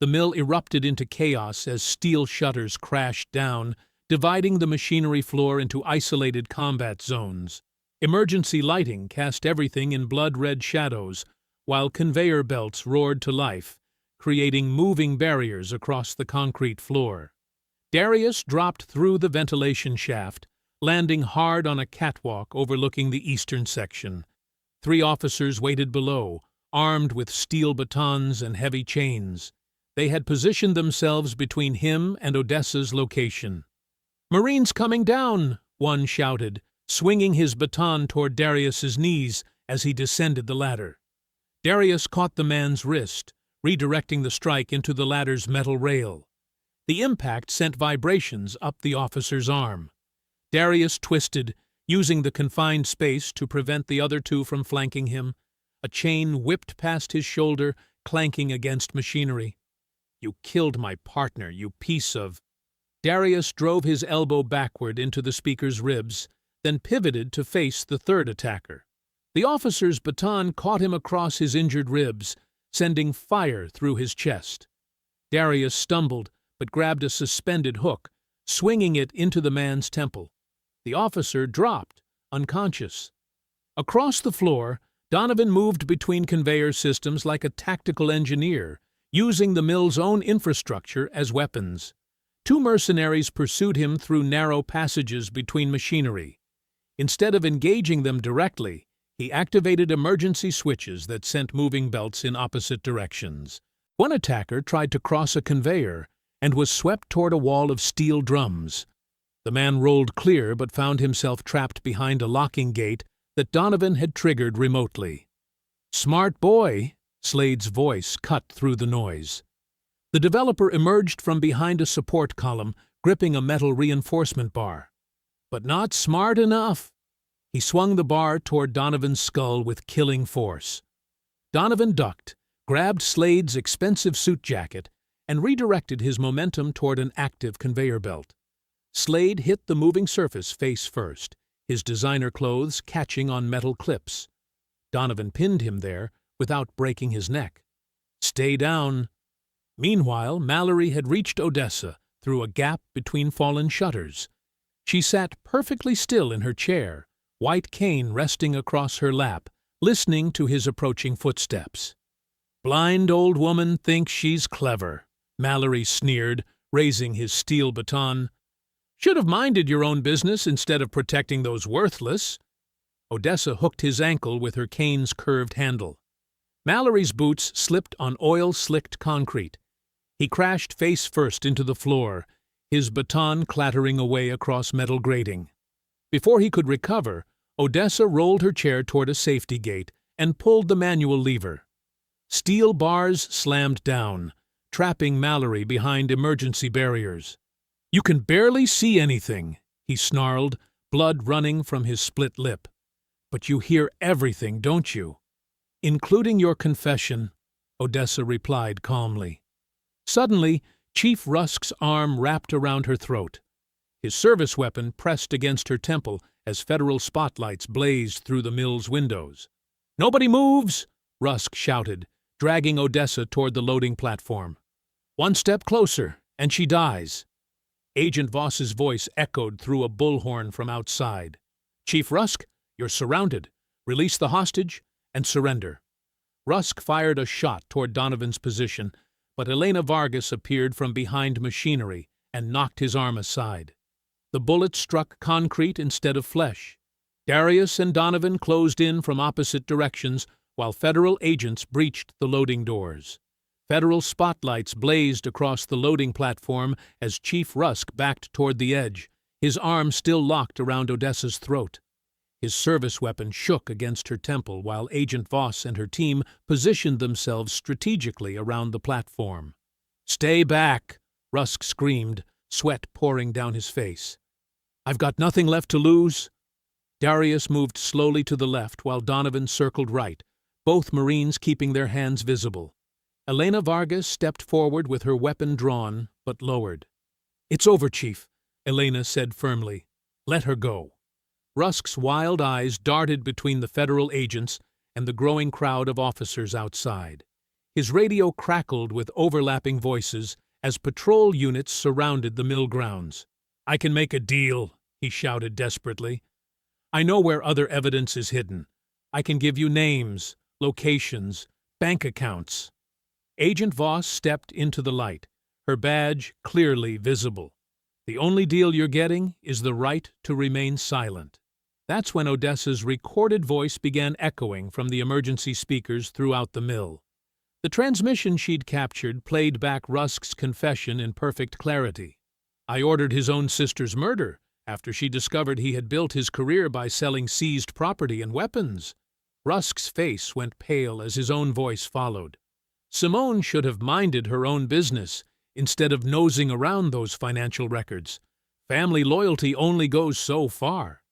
The mill erupted into chaos as steel shutters crashed down, dividing the machinery floor into isolated combat zones. Emergency lighting cast everything in blood-red shadows, while conveyor belts roared to life, creating moving barriers across the concrete floor. Darius dropped through the ventilation shaft, landing hard on a catwalk overlooking the eastern section. 3 officers waited below, armed with steel batons and heavy chains. They had positioned themselves between him and Odessa's location. "Marines coming down!" one shouted, swinging his baton toward Darius's knees as he descended the ladder. Darius caught the man's wrist, redirecting the strike into the ladder's metal rail. The impact sent vibrations up the officer's arm. Darius twisted, using the confined space to prevent the other 2 from flanking him. A chain whipped past his shoulder, clanking against machinery. "You killed my partner, you piece of—" Darius drove his elbow backward into the speaker's ribs, then pivoted to face the 3rd attacker. The officer's baton caught him across his injured ribs, sending fire through his chest. Darius stumbled, but grabbed a suspended hook, swinging it into the man's temple. The officer dropped, unconscious. Across the floor, Donovan moved between conveyor systems like a tactical engineer, using the mill's own infrastructure as weapons. 2 mercenaries pursued him through narrow passages between machinery. Instead of engaging them directly, he activated emergency switches that sent moving belts in opposite directions. One attacker tried to cross a conveyor and was swept toward a wall of steel drums. The man rolled clear but found himself trapped behind a locking gate that Donovan had triggered remotely. "Smart boy," Slade's voice cut through the noise. The developer emerged from behind a support column, gripping a metal reinforcement bar. But not smart enough. He swung the bar toward Donovan's skull with killing force. Donovan ducked, grabbed Slade's expensive suit jacket, and redirected his momentum toward an active conveyor belt. Slade hit the moving surface face first, his designer clothes catching on metal clips. Donovan pinned him there without breaking his neck. "Stay down." Meanwhile, Mallory had reached Odessa through a gap between fallen shutters. She sat perfectly still in her chair, white cane resting across her lap, listening to his approaching footsteps. "Blind old woman thinks she's clever," Mallory sneered, raising his steel baton. "Should have minded your own business instead of protecting those worthless." Odessa hooked his ankle with her cane's curved handle. Mallory's boots slipped on oil-slicked concrete. He crashed face first into the floor, his baton clattering away across metal grating. Before he could recover, Odessa rolled her chair toward a safety gate and pulled the manual lever. Steel bars slammed down, trapping Mallory behind emergency barriers. "You can barely see anything," he snarled, blood running from his split lip. "But you hear everything, don't you?" "Including your confession," Odessa replied calmly. Suddenly, Chief Rusk's arm wrapped around her throat. His service weapon pressed against her temple as federal spotlights blazed through the mill's windows. "Nobody moves!" Rusk shouted, dragging Odessa toward the loading platform. "One step closer, and she dies." Agent Voss's voice echoed through a bullhorn from outside. "Chief Rusk, you're surrounded. Release the hostage and surrender." Rusk fired a shot toward Donovan's position, but Elena Vargas appeared from behind machinery and knocked his arm aside. The bullet struck concrete instead of flesh. Darius and Donovan closed in from opposite directions while federal agents breached the loading doors. Federal spotlights blazed across the loading platform as Chief Rusk backed toward the edge, his arm still locked around Odessa's throat. His service weapon shook against her temple while Agent Voss and her team positioned themselves strategically around the platform. "Stay back!" Rusk screamed, sweat pouring down his face. "I've got nothing left to lose." Darius moved slowly to the left while Donovan circled right, both Marines keeping their hands visible. Elena Vargas stepped forward with her weapon drawn but lowered. "It's over, Chief," Elena said firmly. "Let her go." Rusk's wild eyes darted between the federal agents and the growing crowd of officers outside. His radio crackled with overlapping voices as patrol units surrounded the mill grounds. "I can make a deal," he shouted desperately. "I know where other evidence is hidden. I can give you names, locations, bank accounts." Agent Voss stepped into the light, her badge clearly visible. "The only deal you're getting is the right to remain silent." That's when Odessa's recorded voice began echoing from the emergency speakers throughout the mill. The transmission she'd captured played back Rusk's confession in perfect clarity. "I ordered his own sister's murder after she discovered he had built his career by selling seized property and weapons." Rusk's face went pale as his own voice followed. Simone should have minded her own business instead of nosing around those financial records. Family loyalty only goes so far.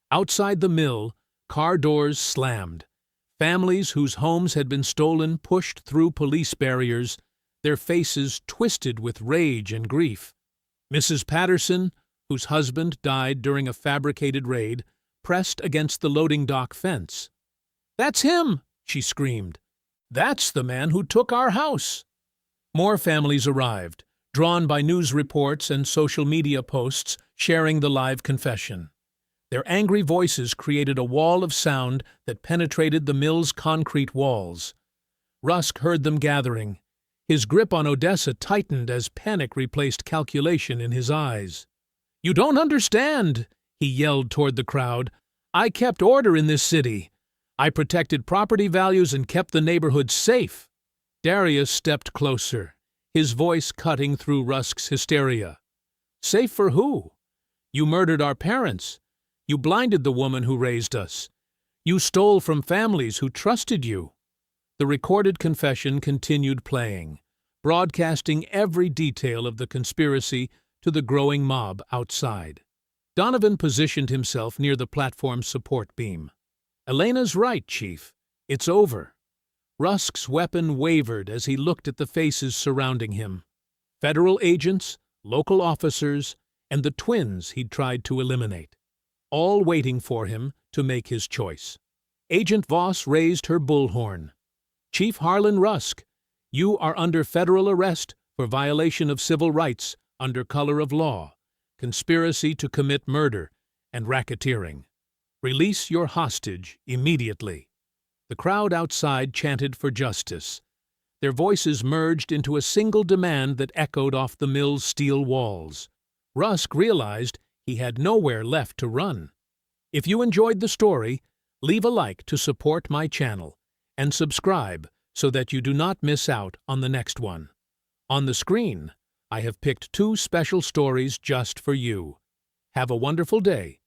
Outside the mill, car doors slammed. Families whose homes had been stolen pushed through police barriers, their faces twisted with rage and grief. Mrs. Patterson, whose husband died during a fabricated raid, pressed against the loading dock fence. "That's him!" she screamed. "That's the man who took our house!" More families arrived, drawn by news reports and social media posts sharing the live confession. Their angry voices created a wall of sound that penetrated the mill's concrete walls. Rusk heard them gathering. His grip on Odessa tightened as panic replaced calculation in his eyes. "You don't understand," he yelled toward the crowd. "I kept order in this city. I protected property values and kept the neighborhood safe." Darius stepped closer, his voice cutting through Rusk's hysteria. "Safe for who? You murdered our parents. You blinded the woman who raised us. You stole from families who trusted you." The recorded confession continued playing, broadcasting every detail of the conspiracy to the growing mob outside. Donovan positioned himself near the platform's support beam. "Elena's right, Chief. It's over." Rusk's weapon wavered as he looked at the faces surrounding him. Federal agents, local officers, and the twins he'd tried to eliminate, all waiting for him to make his choice. Agent Voss raised her bullhorn. "Chief Harlan Rusk, you are under federal arrest for violation of civil rights under color of law, conspiracy to commit murder, and racketeering. Release your hostage immediately." The crowd outside chanted for justice. Their voices merged into a single demand that echoed off the mill's steel walls. Rusk realized he had nowhere left to run. If you enjoyed the story, leave a like to support my channel, and subscribe so that you do not miss out on the next one. On the screen, I have picked 2 special stories just for you. Have a wonderful day,